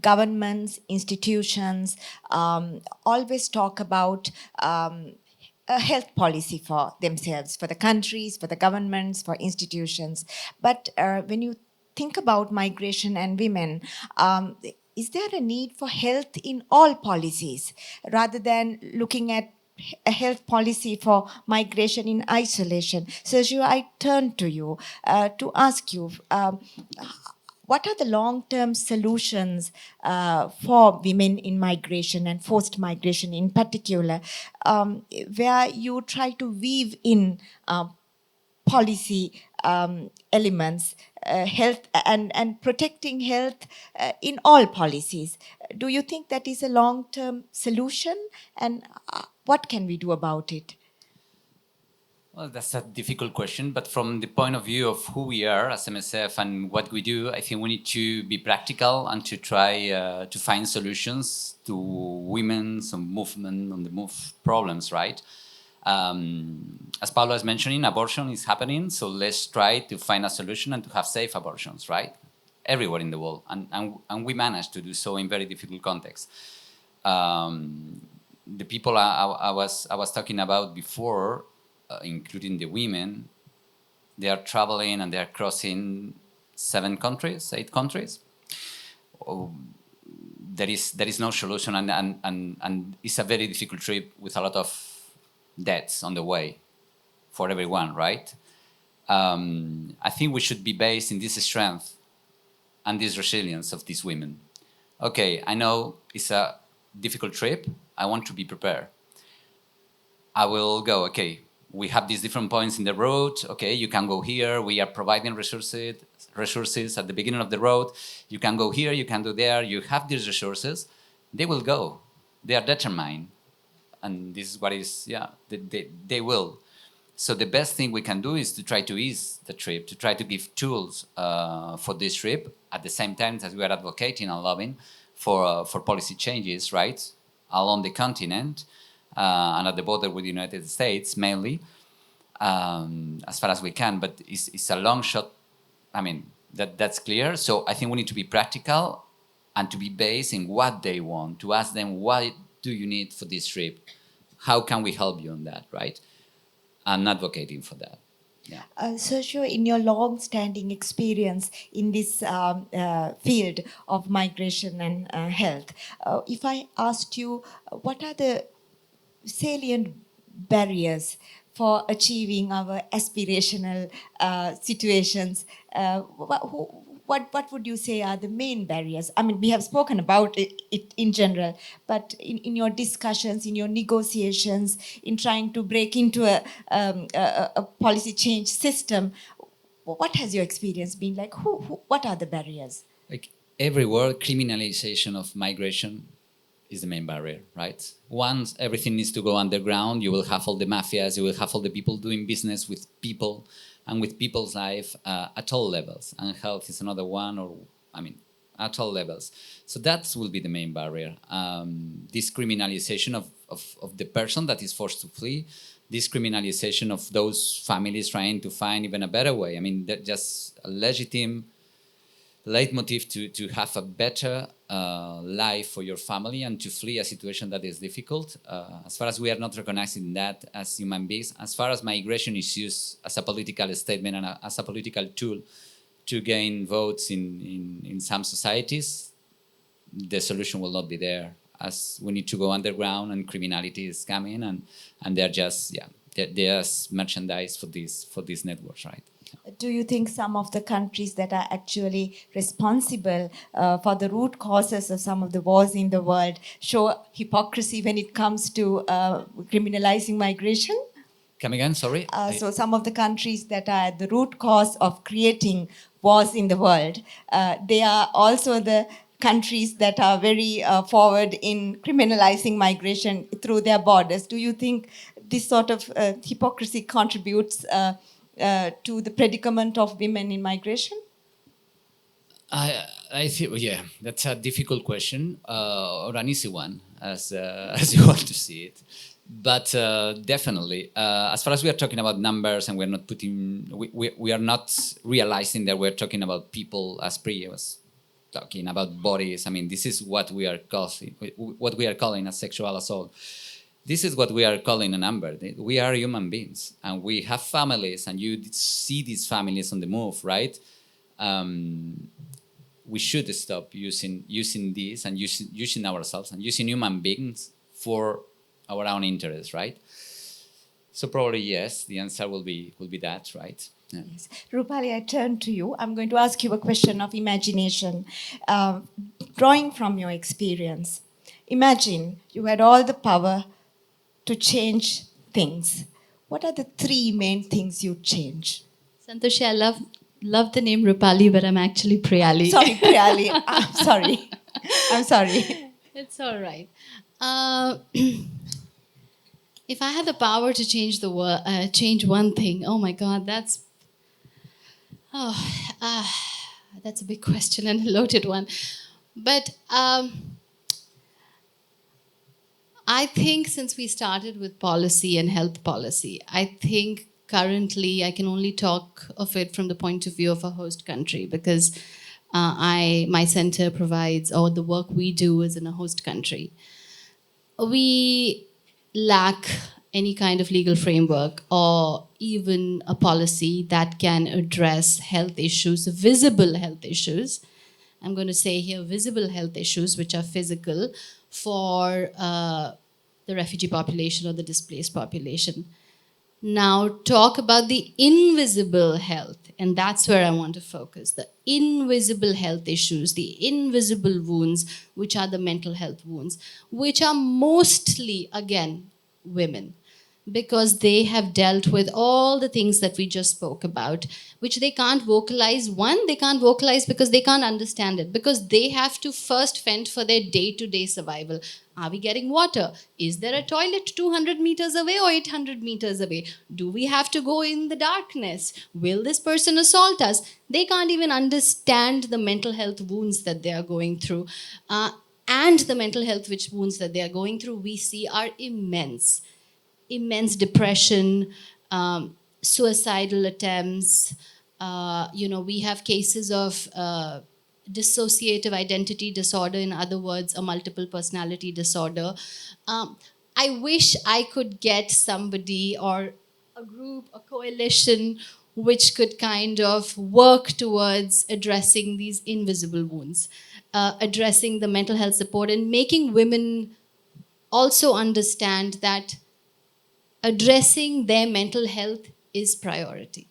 Governments, institutions always talk about a health policy for themselves, for the countries, for the governments, for institutions. But when you think about migration and women, is there a need for health in all policies rather than looking at a health policy for migration in isolation? Sergio, I turn to you to ask you, what are the long-term solutions for women in migration and forced migration in particular, where you try to weave in policy elements, health and protecting health in all policies? Do you think that is a long-term solution, and what can we do about it? Well, that's a difficult question, but from the point of view of who we are as MSF and what we do, I think we need to be practical and to try to find solutions to women's movement on the move problems, right? As Paula is mentioning, abortion is happening, so let's try to find a solution and to have safe abortions, right? Everywhere in the world, and we managed to do so in very difficult contexts. The people I was talking about before, including the women, they are traveling and they are crossing 8 countries. There is no solution, and it's a very difficult trip with a lot of deaths on the way for everyone, right? I think we should be based in this strength and this resilience of these women. Okay, I know it's a difficult trip. I want to be prepared. I will go, okay, we have these different points in the road. Okay, you can go here. We are providing resources at the beginning of the road. You can go here, you can go there. You have these resources. They will go. They are determined. And this is what is, they will. So the best thing we can do is to try to ease the trip, to try to give tools for this trip at the same time as we are advocating and lobbying for policy changes, right, along the continent and at the border with the United States mainly, as far as we can. But it's a long shot. I mean, that's clear. So I think we need to be practical and to be based in what they want, to ask them, what do you need for this trip? How can we help you on that, right? And advocating for that. Yeah. Sergio, in your long-standing experience in this field of migration and health, if I asked you, what are the salient barriers for achieving our aspirational situations? What would you say are the main barriers? I mean, we have spoken about it in general, but in your discussions, in your negotiations, in trying to break into a policy change system, what has your experience been like? What are the barriers? Like everywhere, criminalization of migration is the main barrier, right? Once everything needs to go underground, you will have all the mafias, you will have all the people doing business with people and with people's life at all levels. And health is another one, or, I mean, at all levels. So that will be the main barrier. This criminalization of the person that is forced to flee, this criminalization of those families trying to find even a better way. I mean, just a legitimate leitmotif to have a better life for your family and to flee a situation that is difficult. As far as we are not recognizing that as human beings, as far as migration is used as a political statement and as a political tool to gain votes in some societies, the solution will not be there, as we need to go underground and criminality is coming and they're just, yeah, they're just merchandise for these networks, right? Do you think some of the countries that are actually responsible for the root causes of some of the wars in the world show hypocrisy when it comes to criminalizing migration? Come again, sorry? So some of the countries that are at the root cause of creating wars in the world, they are also the countries that are very forward in criminalizing migration through their borders. Do you think this sort of hypocrisy contributes to the predicament of women in migration? I think, yeah, that's a difficult question, or an easy one, as as you want to see it. But definitely, as far as we are talking about numbers, and we're not putting, we are not realizing that we're talking about people, as Priya was talking about bodies. I mean, this is what we are calling a sexual assault. This is what we are calling a number. We are human beings, and we have families, and you see these families on the move, right? We should stop using this and using ourselves and using human beings for our own interests, right? So probably yes, the answer will be that, right? Yeah. Yes. Rupali, I turn to you. I'm going to ask you a question of imagination. Drawing from your experience, imagine you had all the power to change things. What are the three main things you'd change? Santoshi, I love the name Rupali, but I'm actually Priyali. Sorry, Priyali. I'm sorry. I'm sorry. It's all right. If I had the power to change the world, change one thing, oh my God, that's a big question and a loaded one. But I think since we started with policy and health policy, I think currently I can only talk of it from the point of view of a host country, because my center provides, or the work we do is in a host country. We lack any kind of legal framework or even a policy that can address health issues, visible health issues. I'm going to say here visible health issues, which are physical, for the refugee population or the displaced population. Now talk about the invisible health, and that's where I want to focus. The invisible health issues, the invisible wounds, which are the mental health wounds, which are mostly, again, women, because they have dealt with all the things that we just spoke about, which they can't vocalize. One, they can't vocalize because they can't understand it, because they have to first fend for their day-to-day survival. Are we getting water? Is there a toilet 200 meters away or 800 meters away? Do we have to go in the darkness? Will this person assault us? They can't even understand the mental health wounds that they are going through. And the mental health wounds that they are going through, we see are immense. Immense depression, suicidal attempts. We have cases of dissociative identity disorder, in other words, a multiple personality disorder. I wish I could get somebody or a group, a coalition, which could kind of work towards addressing these invisible wounds, addressing the mental health support, and making women also understand that addressing their mental health is priority.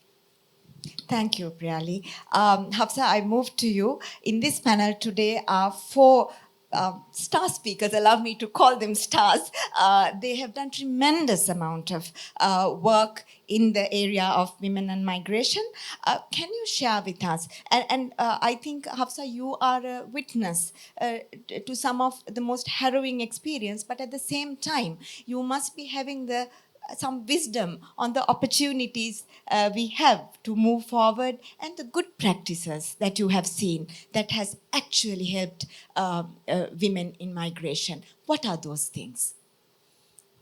Thank you, Priyali. Hafsa, I move to you. In this panel today are four star speakers, allow me to call them stars. They have done tremendous amount of work in the area of women and migration. Can you share with us? And I think, Hafsa, you are a witness to some of the most harrowing experience, but at the same time, you must be having some wisdom on the opportunities we have to move forward and the good practices that you have seen that has actually helped women in migration. What are those things?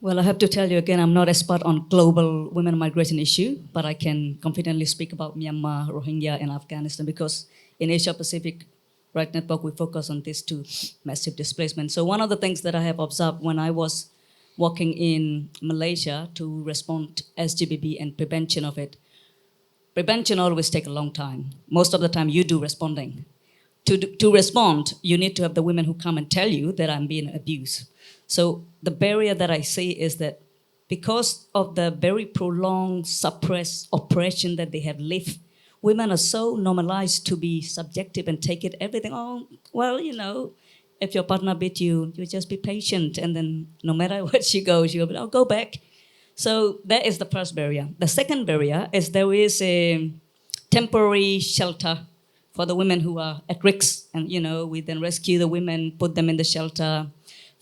Well, I have to tell you again, I'm not expert on global women migration issue, but I can confidently speak about Myanmar, Rohingya, and Afghanistan because in Asia Pacific Right Network, we focus on these two massive displacements. So one of the things that I have observed when I was working in Malaysia to respond to SGBB and prevention of it, prevention always take a long time. Most of the time you do responding. To respond, you need to have the women who come and tell you that I'm being abused. So the barrier that I see is that because of the very prolonged, suppressed oppression that they have lived, women are so normalized to be subjective and take it everything, oh, well, if your partner beat you, you just be patient. And then no matter what she goes, you'll be, oh, go back. So that is the first barrier. The second barrier is there is a temporary shelter for the women who are at risk. And, we then rescue the women, put them in the shelter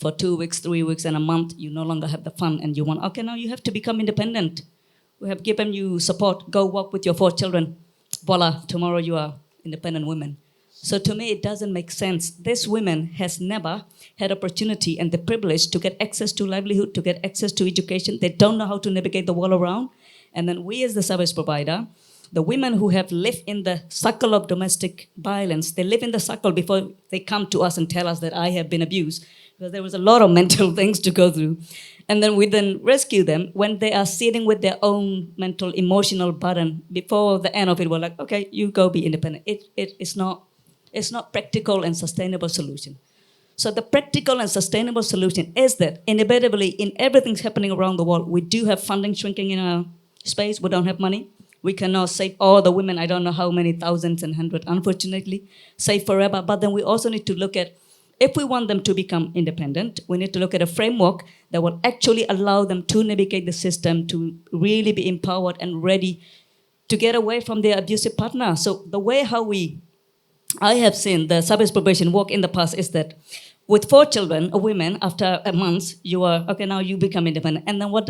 for 2 weeks, 3 weeks, and a month. You no longer have the fund and you want, okay, now you have to become independent. We have given you support. Go work with your 4 children. Voila, tomorrow you are independent women. So to me, it doesn't make sense. This women has never had opportunity and the privilege to get access to livelihood, to get access to education. They don't know how to navigate the world around. And then we as the service provider, the women who have lived in the cycle of domestic violence, they live in the cycle before they come to us and tell us that I have been abused, because there was a lot of mental things to go through. And then we then rescue them when they are sitting with their own mental, emotional burden. Before the end of it, we're like, okay, you go be independent. It's not practical and sustainable solution. So the practical and sustainable solution is that inevitably in everything's happening around the world, we do have funding shrinking in our space. We don't have money. We cannot save all the women, I don't know how many thousands and hundreds, unfortunately, save forever. But then we also need to look at, if we want them to become independent, we need to look at a framework that will actually allow them to navigate the system, to really be empowered and ready to get away from their abusive partner. So the way how I have seen the service probation work in the past is that with 4 children, women, after a month, you are, okay, now you become independent. And then what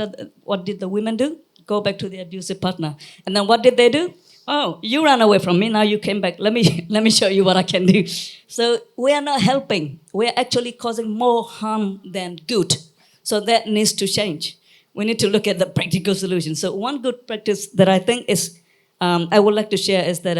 did the women do? Go back to the abusive partner. And then what did they do? Oh, you ran away from me, now you came back. Let me show you what I can do. So we are not helping. We are actually causing more harm than good. So that needs to change. We need to look at the practical solution. So one good practice that I think is, I would like to share is that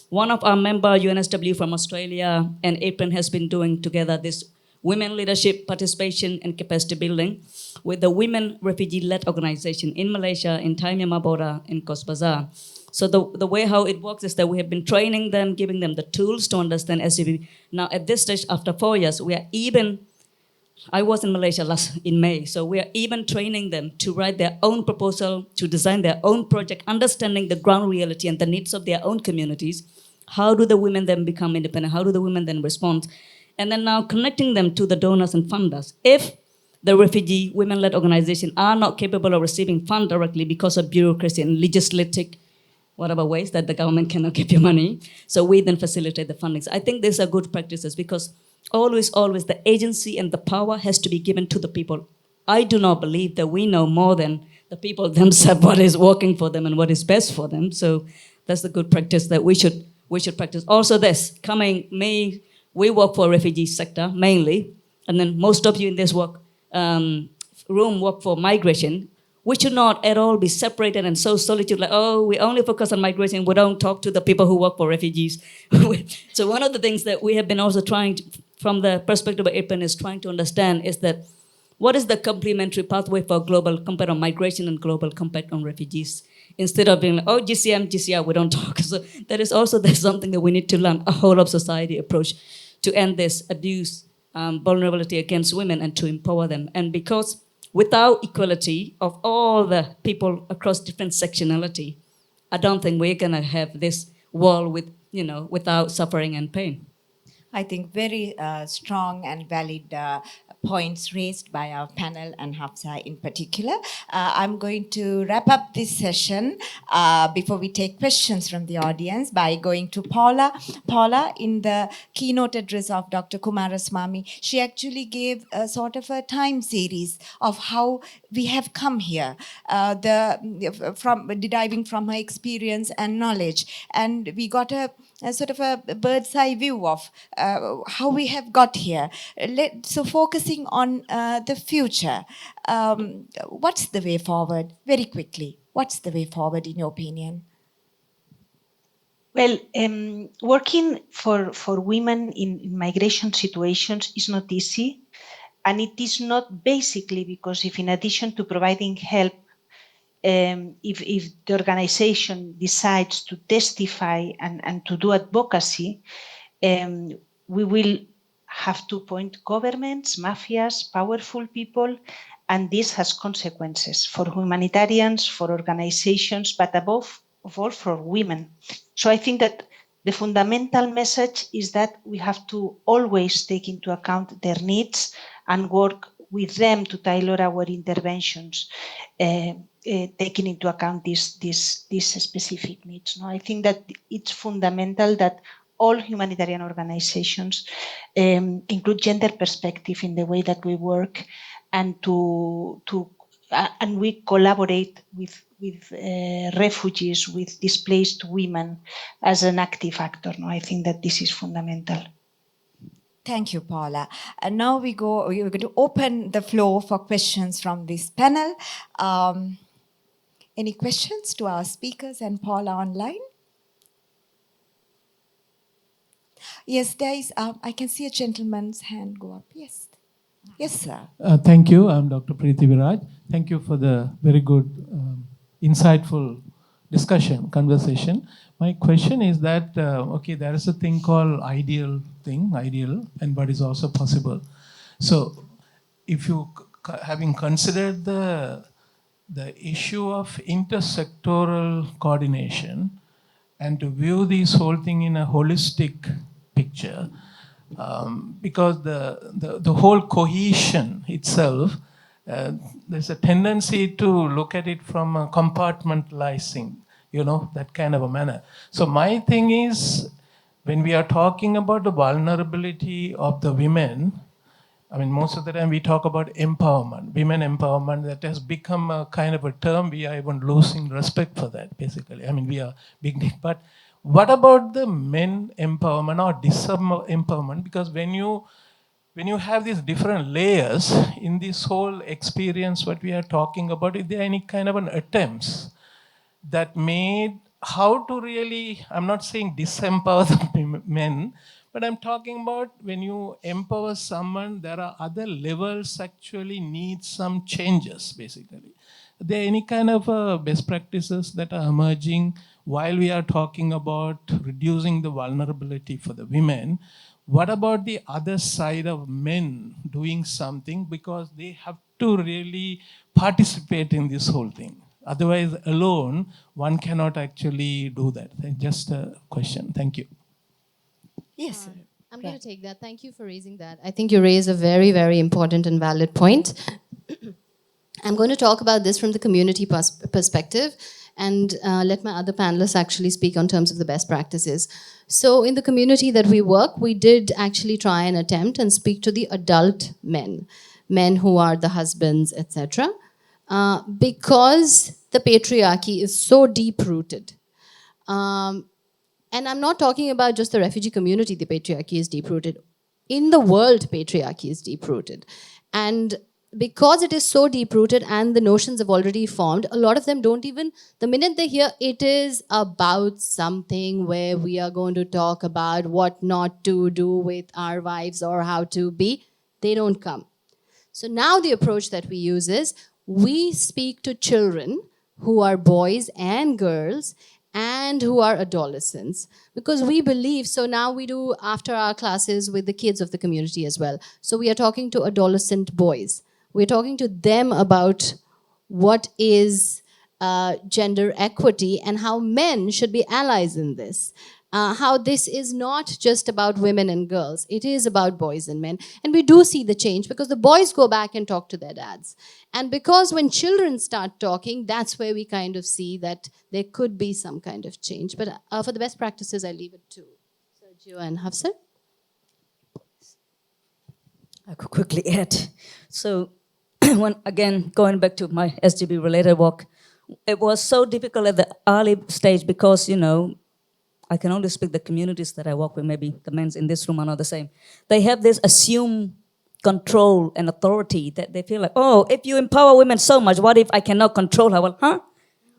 one of our member, UNSW from Australia and APRIN has been doing together this women leadership, participation and capacity building with the women refugee-led organization in Malaysia, in Thai Myanmar border, in Cox's Bazar. So the way how it works is that we have been training them, giving them the tools to understand SGB. Now at this stage, after 4 years, I was in Malaysia in May, so we are even training them to write their own proposal, to design their own project, understanding the ground reality and the needs of their own communities. How do the women then become independent? How do the women then respond? And then now connecting them to the donors and funders. If the refugee women-led organizations are not capable of receiving funds directly because of bureaucracy and legislative whatever ways that the government cannot give you money, so we then facilitate the funding. So I think these are good practices because always the agency and the power has to be given to the people. I do not believe that we know more than the people themselves what is working for them and what is best for them. So that's the good practice that we should practice. Also this, coming May, we work for refugee sector mainly, and then most of you in this room work for migration. We should not at all be separated and so solitude, like, oh, we only focus on migration, we don't talk to the people who work for refugees. So one of the things that we have been also trying to, from the perspective of APEN, is trying to understand is that what is the complementary pathway for global compact on migration and global compact on refugees? Instead of being like, oh, GCR, we don't talk. So there's something that we need to learn, a whole of society approach to end this abuse, vulnerability against women and to empower them. And because without equality of all the people across different sectionality, I don't think we're gonna have this world with, without suffering and pain. I think very strong and valid points raised by our panel and Hafsa in particular. I'm going to wrap up this session before we take questions from the audience by going to Paula. Paula, in the keynote address of Dr. Kumaraswamy, she actually gave a sort of a time series of how we have come here, from deriving from her experience and knowledge, and we got a sort of a bird's eye view of how we have got here. So focusing on the future, what's the way forward? Very quickly, what's the way forward in your opinion? Well, working for women in migration situations is not easy. And it is not basically because if in addition to providing help, if the organization decides to testify and to do advocacy, we will have to point governments, mafias, powerful people, and this has consequences for humanitarians, for organizations, but above all for women. So I think that the fundamental message is that we have to always take into account their needs and work with them to tailor our interventions, taking into account these specific needs. No, I think that it's fundamental that all humanitarian organizations include gender perspective in the way that we work, and and we collaborate with refugees, with displaced women as an active actor. No, I think that this is fundamental. Thank you, Paula. And now we're going to open the floor for questions from this panel. Any questions to our speakers and Paula online? Yes, there is. I can see a gentleman's hand go up. Yes. Yes, sir. Thank you. I'm Dr. Preeti Viraj. Thank you for the very good, insightful conversation. My question is that, okay, there is a thing called ideal, and but is also possible. So if you, having considered the issue of intersectoral coordination and to view this whole thing in a holistic picture, because the whole cohesion itself, there's a tendency to look at it from a compartmentalizing, that kind of a manner. So my thing is, when we are talking about the vulnerability of the women, I mean, most of the time we talk about empowerment, women empowerment. That has become a kind of a term. We are even losing respect for that, basically. I mean, we are big, but what about the men empowerment or disempowerment? Because when you have these different layers in this whole experience, what we are talking about, is there any kind of an attempts that made how to really, I'm not saying disempower the men, but I'm talking about when you empower someone, there are other levels actually need some changes, basically. Are there any kind of best practices that are emerging while we are talking about reducing the vulnerability for the women? What about the other side of men doing something, because they have to really participate in this whole thing? Otherwise, alone, one cannot actually do that. Just a question. Thank you. Yes. I'm going to take that. Thank you for raising that. I think you raise a very, very important and valid point. I'm going to talk about this from the community perspective and let my other panelists actually speak on terms of the best practices. So in the community that we work, we did actually try and attempt and speak to the adult men who are the husbands, etc. Because the patriarchy is so deep-rooted. And I'm not talking about just the refugee community, the patriarchy is deep-rooted. In the world, patriarchy is deep-rooted. And because it is so deep-rooted and the notions have already formed, a lot of them don't even, the minute they hear it is about something where we are going to talk about what not to do with our wives or how to be, they don't come. So now the approach that we use is we speak to children who are boys and girls and who are adolescents, because we believe, so now we do after our classes with the kids of the community as well. So we are talking to adolescent boys. We're talking to them about what is gender equity and how men should be allies in this. how this is not just about women and girls, it is about boys and men. And we do see the change because the boys go back and talk to their dads. And because when children start talking, that's where we kind of see that there could be some kind of change. But for the best practices, I leave it to Sergio and Hafsat. I could quickly add. So, again, going back to my SGB related work, it was so difficult at the early stage because, I can only speak the communities that I work with, maybe the men in this room are not the same. They have this assumed control and authority that they feel like, oh, if you empower women so much, what if I cannot control her? Well, huh?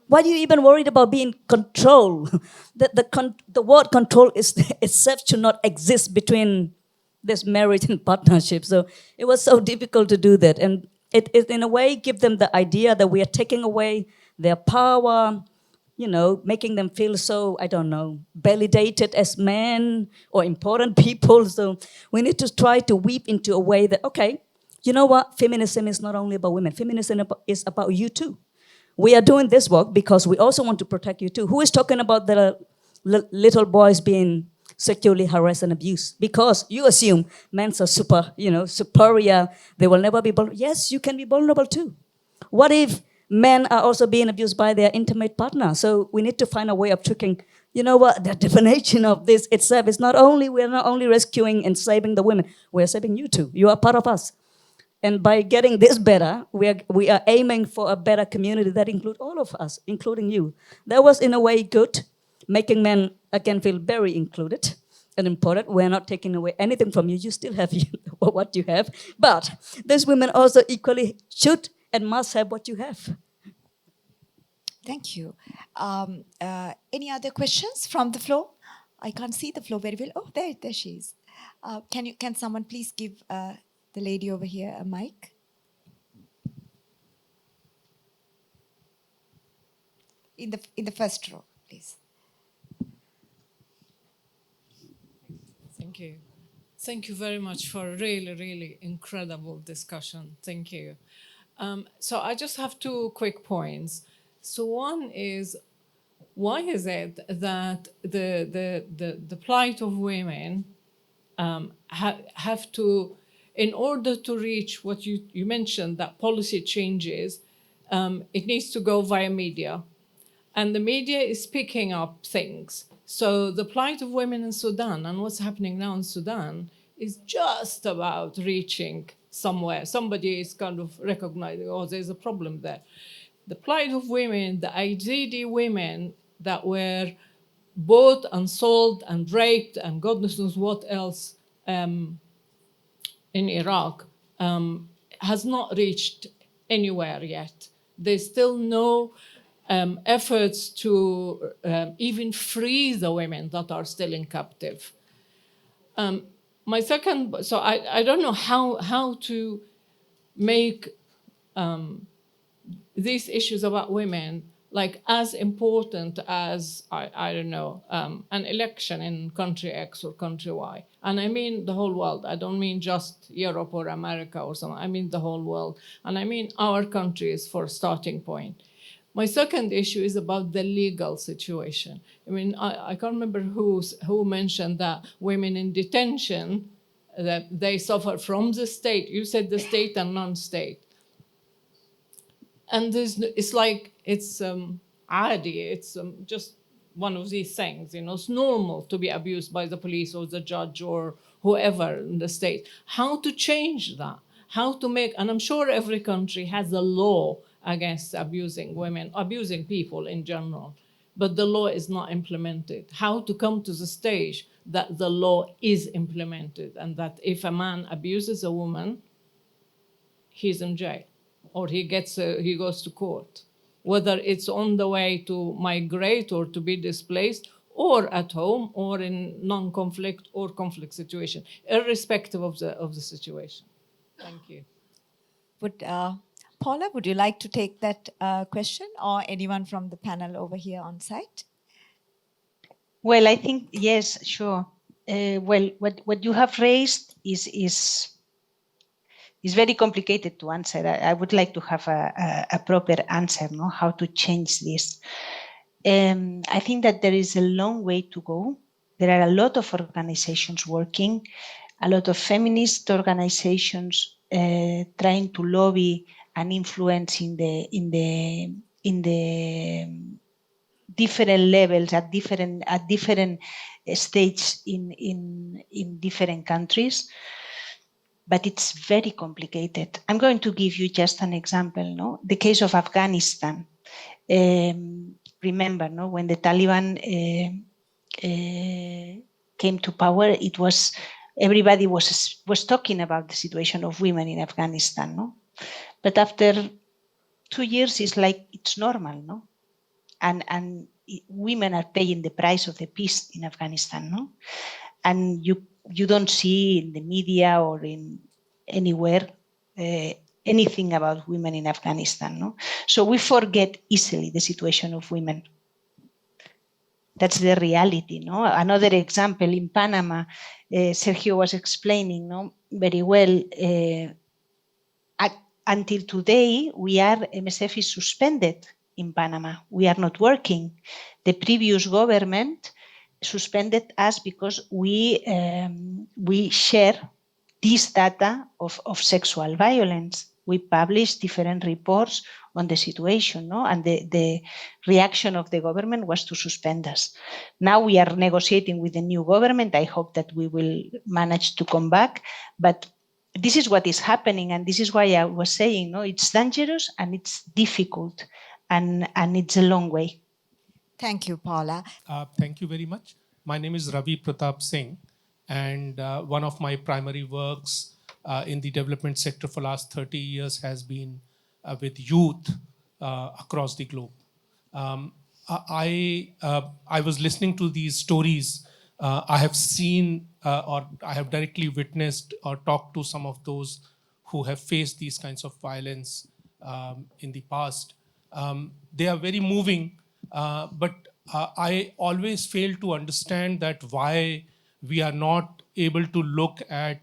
Why are you even worried about being controlled? The word control is itself should not exist between this marriage and partnership. So it was so difficult to do that. And it in a way give them the idea that we are taking away their power, making them feel so, I don't know, validated as men or important people. So we need to try to weave into a way that, okay, you know what? Feminism is not only about women. Feminism is about you too. We are doing this work because we also want to protect you too. Who is talking about the little boys being sexually harassed and abused? Because you assume men are superior. They will never be vulnerable. Yes, you can be vulnerable too. What if men are also being abused by their intimate partner? So we need to find a way of tricking. You know what? The definition of this itself is we're not only rescuing and saving the women, we're saving you too. You are part of us. And by getting this better, we are aiming for a better community that includes all of us, including you. That was in a way good, making men again feel very included and important. We're not taking away anything from you. You still have what you have. But these women also equally should and must have what you have. Thank you. Any other questions from the floor? I can't see the floor very well. Oh, there she is. Can someone please give the lady over here a mic? In the first row, please. Thank you. Thank you very much for a really, really incredible discussion. Thank you. So I just have two quick points. So one is, why is it that the plight of women have to, in order to reach what you mentioned, that policy changes, it needs to go via media. And the media is picking up things. So the plight of women in Sudan and what's happening now in Sudan is just about reaching somewhere. Somebody is kind of recognizing, oh, there's a problem there. The plight of women, the IDD women that were bought and sold and raped and God knows what else in Iraq has not reached anywhere yet. There's still no efforts to even free the women that are still in captive. My second, so I don't know how to make these issues about women like as important as, I don't know, an election in country X or country Y. And I mean the whole world. I don't mean just Europe or America or something. I mean the whole world. And I mean our countries for a starting point. My second issue is about the legal situation. I mean, I can't remember who mentioned that women in detention, that they suffer from the state. You said the state and non-state. And it's like, it's adi, it's just one of these things, it's normal to be abused by the police or the judge or whoever in the state. How to change that? How to make, and I'm sure every country has a law against abusing women, abusing people in general, but the law is not implemented. How to come to the stage that the law is implemented and that if a man abuses a woman, he's in jail or he goes to court, whether it's on the way to migrate or to be displaced or at home or in non-conflict or conflict situation, irrespective of the situation. Thank you. Paula, would you like to take that question, or anyone from the panel over here on site? Well, I think, yes, sure. Well, what you have raised is very complicated to answer. I would like to have a proper answer, no? How to change this. I think that there is a long way to go. There are a lot of organizations working, a lot of feminist organizations trying to lobby and influence in the different levels at different stages in different countries. But it's very complicated. I'm going to give you just an example. No, the case of Afghanistan. Remember, no, when the Taliban came to power, it was everybody was talking about the situation of women in Afghanistan. No, but after 2 years, it's like it's normal. No, and women are paying the price of the peace in Afghanistan. No, and you don't see in the media or in anywhere anything about women in Afghanistan. No? So we forget easily the situation of women. That's the reality. No? Another example in Panama, Sergio was explaining very well. Until today, MSF is suspended in Panama. We are not working. The previous government suspended us because we share this data of sexual violence. We published different reports on the situation, no? And the reaction of the government was to suspend us. Now we are negotiating with the new government. I hope that we will manage to come back, but this is what is happening, and this is why I was saying, no, it's dangerous and it's difficult, and it's a long way. Thank you, Paula. Thank you very much. My name is Ravi Pratap Singh, and one of my primary works in the development sector for last 30 years has been with youth across the globe. I was listening to these stories. I have seen or I have directly witnessed or talked to some of those who have faced these kinds of violence in the past. They are very moving, but I always fail to understand that why we are not able to look at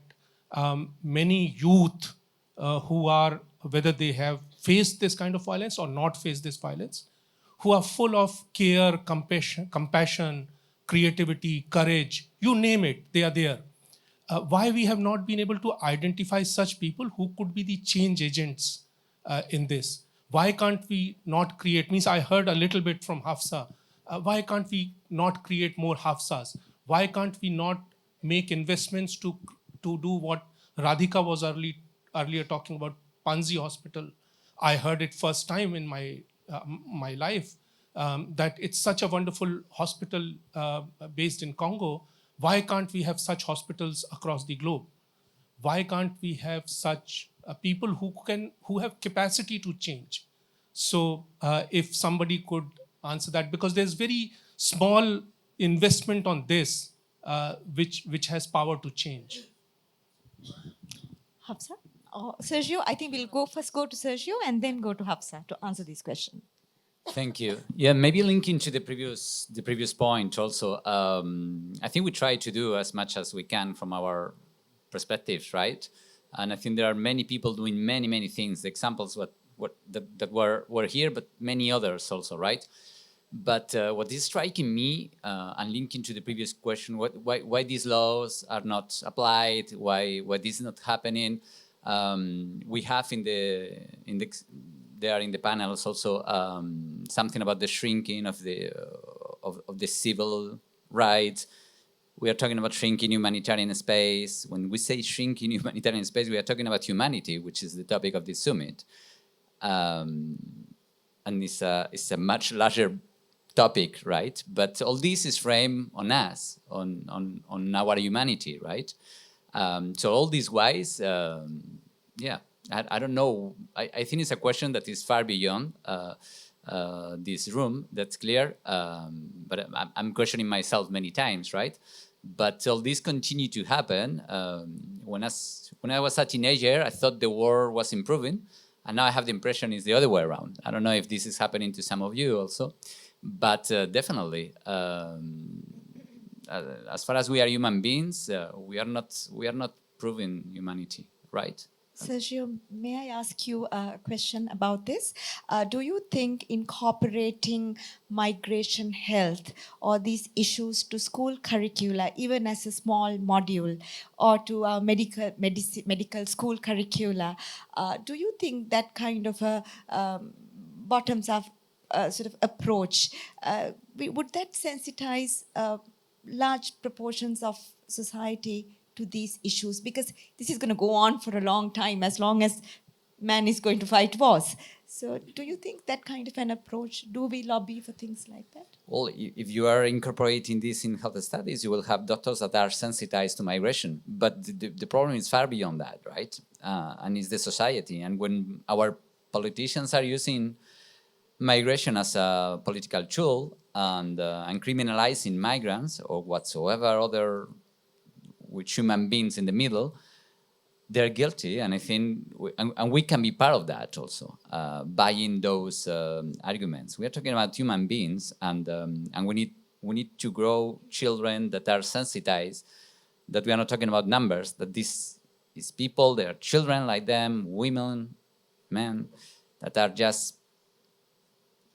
many youth who are, whether they have faced this kind of violence or not faced this violence, who are full of care, compassion, creativity, courage, you name it, they are there. Why we have not been able to identify such people who could be the change agents in this? Why can't we not create, means I heard a little bit from Hafsa, why can't we not create more Hafsas? Why can't we not make investments to do what Radhika was earlier talking about, Panzi Hospital? I heard it first time in my life, that it's such a wonderful hospital based in Congo. Why can't we have such hospitals across the globe? Why can't we have such people who have capacity to change? So if somebody could answer that, because there's very small investment on this, which has power to change. Hafsa? Sergio, I think we'll first go to Sergio and then go to Hafsa to answer this question. Thank you. Yeah, maybe linking to the previous point also. I think we try to do as much as we can from our perspectives, right? And I think there are many people doing many things. The examples that were here, but many others also, right? But what is striking me, and linking to the previous question, why these laws are not applied, why this is not happening. We have there in the panels also something about the shrinking of the civil rights. We are talking about shrinking humanitarian space. When we say shrinking humanitarian space, we are talking about humanity, which is the topic of this summit. And it's a much larger topic, right? But all this is framed on us, on our humanity, right? So all these wise, yeah, I don't know. I think it's a question that is far beyond this room. That's clear. But I'm questioning myself many times, right? But all this continue to happen. When I was a teenager, I thought the world was improving, and now I have the impression it's the other way around. I don't know if this is happening to some of you also, but definitely, as far as we are human beings, we are not proving humanity, right? Sergio, may I ask you a question about this? Do you think incorporating migration health or these issues to school curricula, even as a small module, or to our medical school curricula, do you think that kind of a bottoms-up sort of approach, would that sensitize large proportions of society to these issues? Because this is going to go on for a long time, as long as man is going to fight wars. So do you think that kind of an approach, do we lobby for things like that? Well, if you are incorporating this in health studies, you will have doctors that are sensitized to migration. But the problem is far beyond that, right? And it's the society. And when our politicians are using migration as a political tool and criminalizing migrants or whatsoever other with human beings in the middle, they're guilty, and I think, we can be part of that also, buying those arguments. We are talking about human beings, and we need to grow children that are sensitized, that we are not talking about numbers, that this is people, they are children like them, women, men, that are just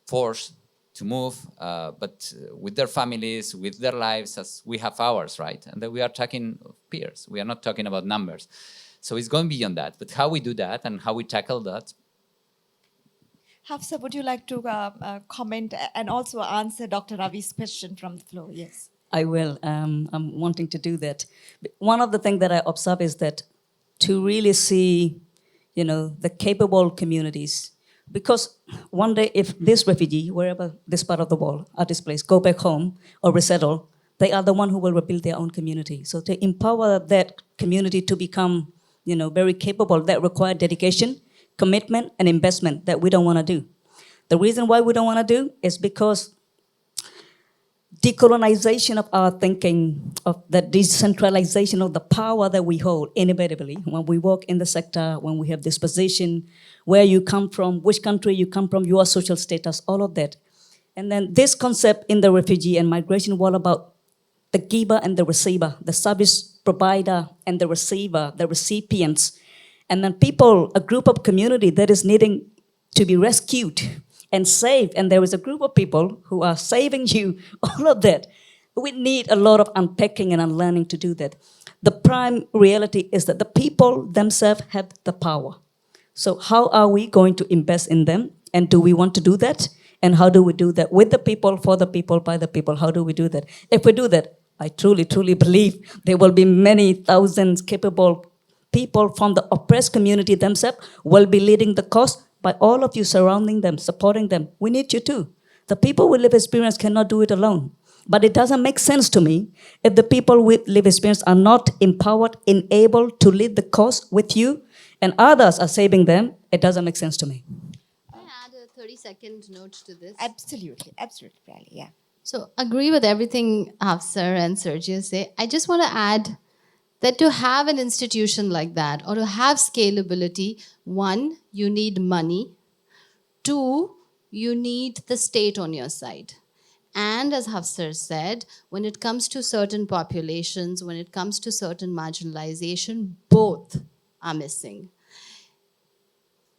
forced to move, but with their families, with their lives, as we have ours, right? And that we are talking of peers. We are not talking about numbers. So it's going beyond that. But how we do that and how we tackle that. Hafsa, would you like to comment and also answer Dr. Ravi's question from the floor? Yes. I will. I'm wanting to do that. One of the things that I observe is that to really see, the capable communities, because one day if this refugee, wherever this part of the world are displaced, go back home or resettle, they are the one who will rebuild their own community. So to empower that community to become, very capable, that require dedication, commitment, and investment that we don't want to do. The reason why we don't want to do is because decolonization of our thinking, of the decentralization of the power that we hold inevitably when we work in the sector, when we have this position, where you come from, which country you come from, your social status, all of that. And then this concept in the refugee and migration world about the giver and the receiver, the service provider and the receiver, the recipients, and then people, a group of community that is needing to be rescued and saved, and there is a group of people who are saving you, all of that. We need a lot of unpacking and unlearning to do that. The prime reality is that the people themselves have the power. So how are we going to invest in them? And do we want to do that? And how do we do that? With the people, for the people, by the people. How do we do that? If we do that, I truly, truly believe there will be many thousands capable people from the oppressed community themselves will be leading the cause by all of you surrounding them, supporting them. We need you too. The people with lived experience cannot do it alone. But it doesn't make sense to me if the people with lived experience are not empowered, enabled to lead the cause with you, and others are saving them. It doesn't make sense to me. Can I add a 30-second note to this? Absolutely, Rally, yeah. So agree with everything Hafsa and Sergio say. I just want to add that to have an institution like that or to have scalability, one, you need money. Two, you need the state on your side. And as Hafsa said, when it comes to certain populations, when it comes to certain marginalization, both are missing.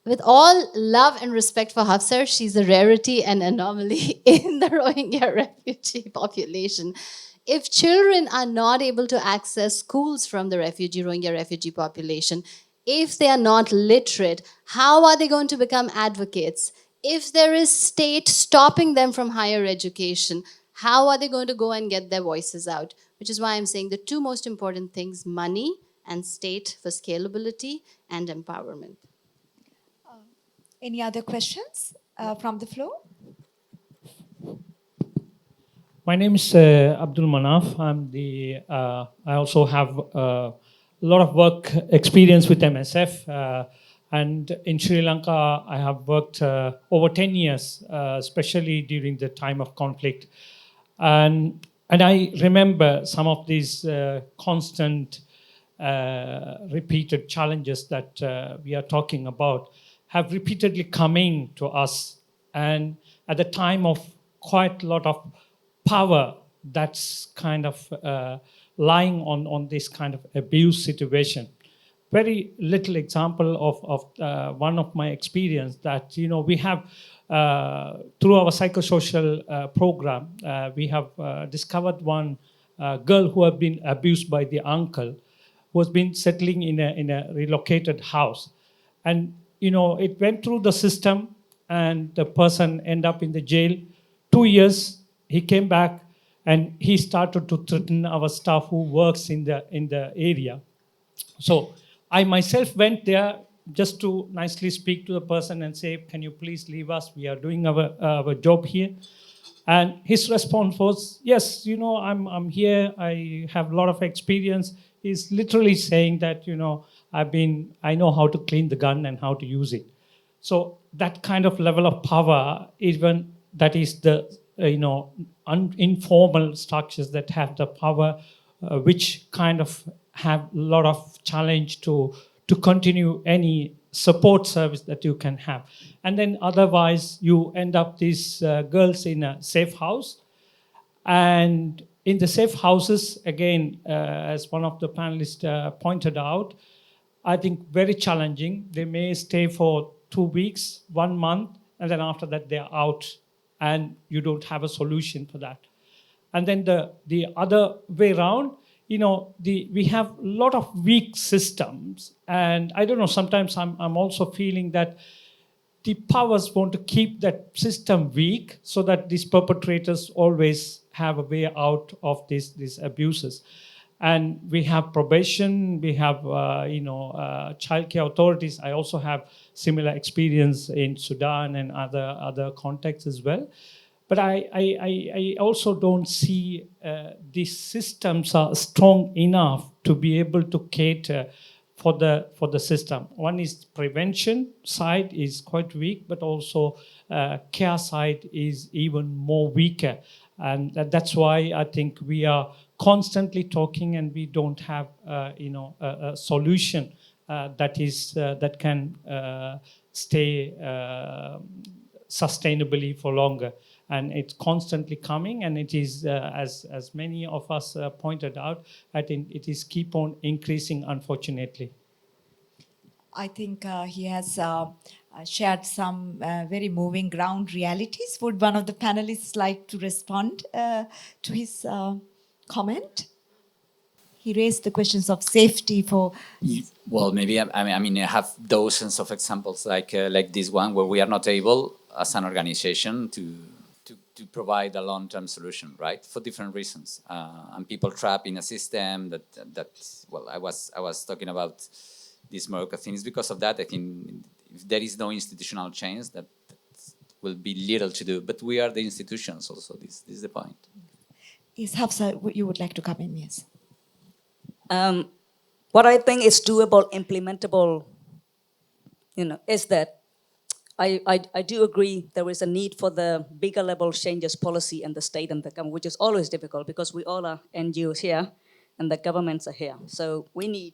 With all love and respect for Hafsa, she's a rarity and anomaly in the Rohingya refugee population. If children are not able to access schools from the Rohingya refugee population, if they are not literate, how are they going to become advocates? If there is state stopping them from higher education, how are they going to go and get their voices out? Which is why I'm saying the two most important things, money and state for scalability and empowerment. Any other questions from the floor? My name is Abdul Manaf. I also have a lot of work experience with MSF. And in Sri Lanka, I have worked over 10 years, especially during the time of conflict. And I remember some of these constant repeated challenges that we are talking about have repeatedly coming to us, and at the time of quite a lot of power that's kind of lying on this kind of abuse situation. very little example of one of my experience that, we have, through our psychosocial program, we have discovered one girl who had been abused by the uncle, who has been settling in a relocated house. And, it went through the system and the person ended up in the jail. 2 years, he came back and he started to threaten our staff who works in the area. So I myself went there just to nicely speak to the person and say, can you please leave us? We are doing our job here. And his response was, yes, I'm here. I have a lot of experience. He's literally saying that, I know how to clean the gun and how to use it. So that kind of level of power, even that is the, informal structures that have the power, which kind of have a lot of challenge to continue any support service that you can have. And then otherwise you end up these girls in a safe house. And in the safe houses, again, as one of the panelists pointed out, I think very challenging. They may stay for 2 weeks, 1 month, and then after that they're out and you don't have a solution for that. And then the other way around, we have a lot of weak systems. And I don't know, sometimes I'm also feeling that the powers want to keep that system weak so that these perpetrators always have a way out of these abuses. And we have probation, we have childcare authorities. I also have similar experience in Sudan and other contexts as well. But I also don't see these systems are strong enough to be able to cater for the system. One is prevention side is quite weak, but also care side is even more weaker. And that's why I think we are constantly talking and we don't have a solution that can stay sustainably for longer. And it's constantly coming, and it is, as many of us pointed out, I think it is keep on increasing, unfortunately. I think he has shared some very moving ground realities. Would one of the panelists like to respond to his comment? He raised the questions of safety for... Well, maybe, I mean, I have dozens of examples like this one where we are not able, as an organization, to provide a long-term solution, right? For different reasons, and people trapped in a system that well, I was talking about these Morocco things. Because of that, I think if there is no institutional change, that will be little to do. But we are the institutions also. This is the point. Yes, Hafsa, you would like to come in, yes. What I think is doable, implementable, is that I do agree there is a need for the bigger level changes policy and the state and the government, which is always difficult because we all are NGOs here and the governments are here. So we need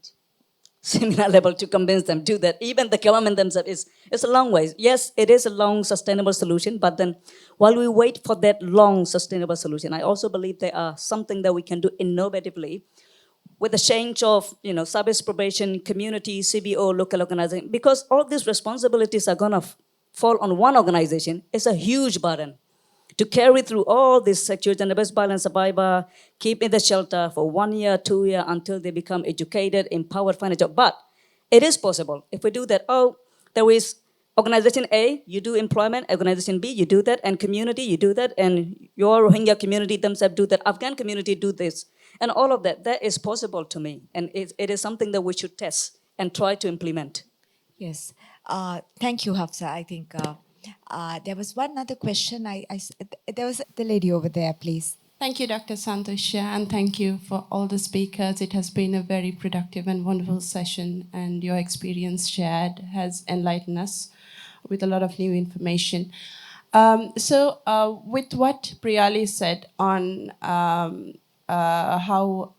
similar level to convince them to do that. Even the government themselves it's a long way. Yes, it is a long sustainable solution, but then while we wait for that long sustainable solution, I also believe there are something that we can do innovatively with the change of, service probation, community, CBO, local organization, because all of these responsibilities are gonna fall on one organization. It's a huge burden to carry through all this sexual gender-based violence survivor, keep in the shelter for 1 year, 2 years, until they become educated, empowered, find a job. But it is possible. If we do that, there is organization A, you do employment, organization B, you do that, and community, you do that, and your Rohingya community themselves do that, Afghan community do this. And all of that is possible to me. And it is something that we should test and try to implement. Yes. Thank you, Hafsa. I think there was one other question. There was the lady over there, please. Thank you, Dr. Santosha, and thank you for all the speakers. It has been a very productive and wonderful session, and your experience shared has enlightened us with a lot of new information. With what Priyali said on how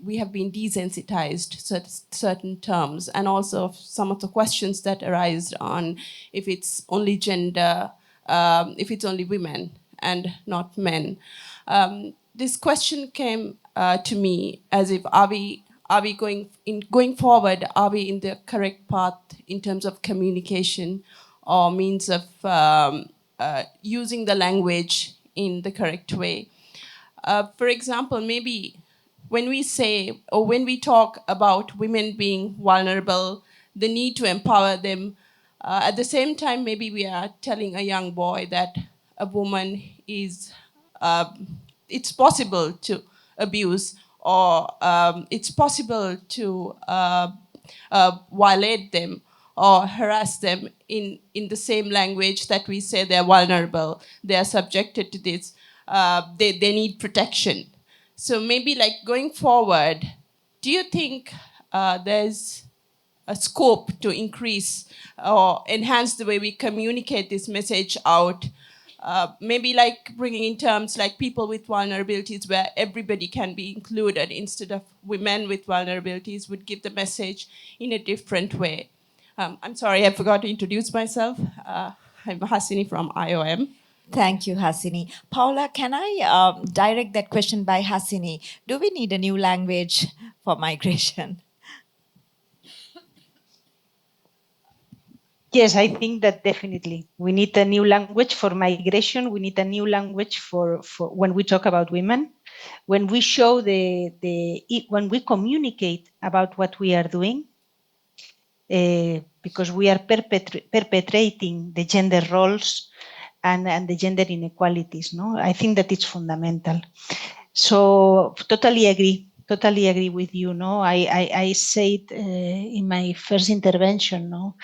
we have been desensitized to certain terms, and also some of the questions that arise on if it's only gender, if it's only women and not men. This question came to me as if, are are we going forward? Are we in the correct path in terms of communication or means of using the language in the correct way? For example, maybe when we say or when we talk about women being vulnerable, the need to empower them, at the same time, maybe we are telling a young boy that a woman is, it's possible to abuse or it's possible to violate them or harass them in the same language that we say they're vulnerable, they are subjected to this, they need protection. So maybe like going forward, do you think there's a scope to increase or enhance the way we communicate this message out? Maybe like bringing in terms like people with vulnerabilities where everybody can be included instead of women with vulnerabilities would give the message in a different way. I'm sorry, I forgot to introduce myself. I'm Hasini from IOM. Thank you, Hasini. Paula, can I direct that question by Hasini? Do we need a new language for migration? Yes, I think that definitely we need a new language for migration. We need a new language for when we talk about women, when we show when we communicate about what we are doing, because we are perpetrating the gender roles and the gender inequalities. No, I think that it's fundamental. So totally agree with you. No, I said in my first intervention. No,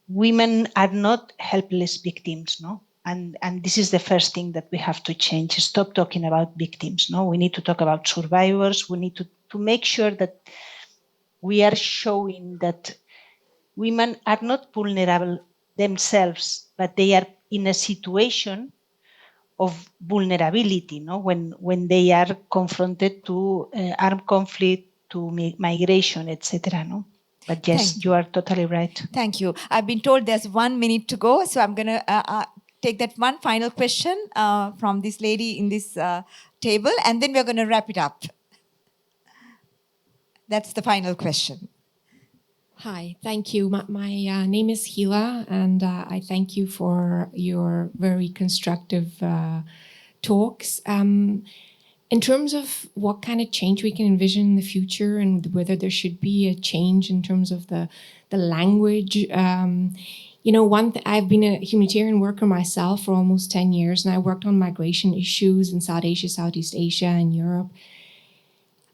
women are not helpless victims. No, and this is the first thing that we have to change. Stop talking about victims. No, we need to talk about survivors. We need to make sure that we are showing that women are not vulnerable themselves, but they are in a situation of vulnerability, no? When they are confronted to armed conflict, to migration, etc. No, but yes, you are totally right. Thank you. I've been told there's 1 minute to go, so I'm going to take that one final question from this lady in this table, and then we're going to wrap it up. That's the final question. Hi, thank you. My name is Hila, and I thank you for your very constructive talks. In terms of what kind of change we can envision in the future and whether there should be a change in terms of the language, you know, I've been a humanitarian worker myself for almost 10 years, and I worked on migration issues in South Asia, Southeast Asia, and Europe.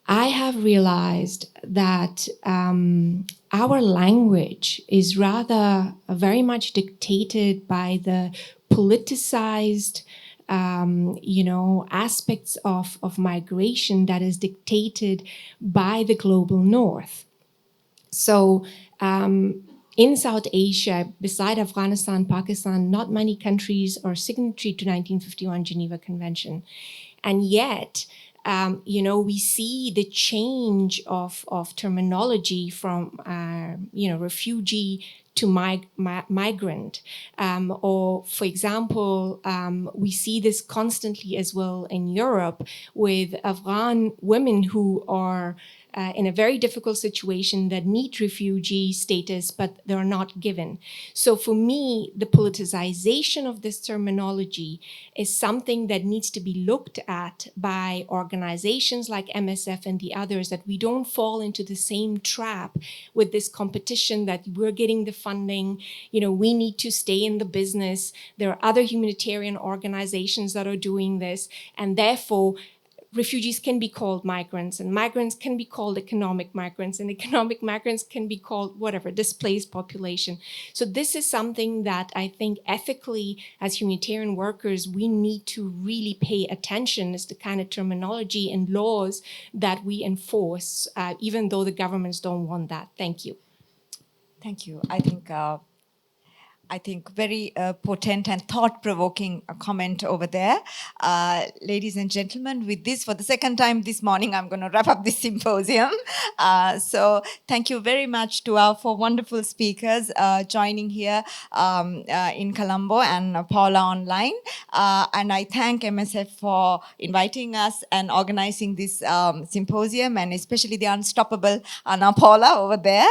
I have realized that our language is rather very much dictated by the politicized, aspects of migration that is dictated by the global north. So in South Asia, beside Afghanistan, Pakistan, not many countries are signatory to 1951 Geneva Convention. And yet, we see the change of terminology from, refugee to migrant. Or, for example, we see this constantly as well in Europe with Afghan women who are in a very difficult situation that need refugee status, but they're not given. So for me, the politicization of this terminology is something that needs to be looked at by organizations like MSF and the others, that we don't fall into the same trap with this competition that we're getting the funding, we need to stay in the business. There are other humanitarian organizations that are doing this, and therefore refugees can be called migrants, and migrants can be called economic migrants, and economic migrants can be called whatever, displaced population. So this is something that I think ethically, as humanitarian workers, we need to really pay attention as the kind of terminology and laws that we enforce, even though the governments don't want that. Thank you. Thank you. I think I think, very potent and thought-provoking comment over there. Ladies and gentlemen, with this, for the second time this morning, I'm going to wrap up this symposium. So thank you very much to our four wonderful speakers joining here in Colombo and Paula online. And I thank MSF for inviting us and organizing this symposium, and especially the unstoppable Anna Paula over there.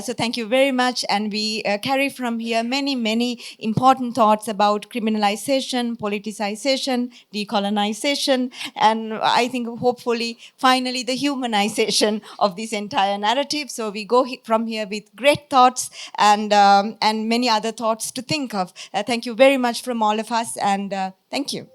So thank you very much. And we carry from here many important thoughts about criminalization, politicization, decolonization, and I think hopefully finally the humanization of this entire narrative. So we go from here with great thoughts and many other thoughts to think of. Thank you very much from all of us, and thank you.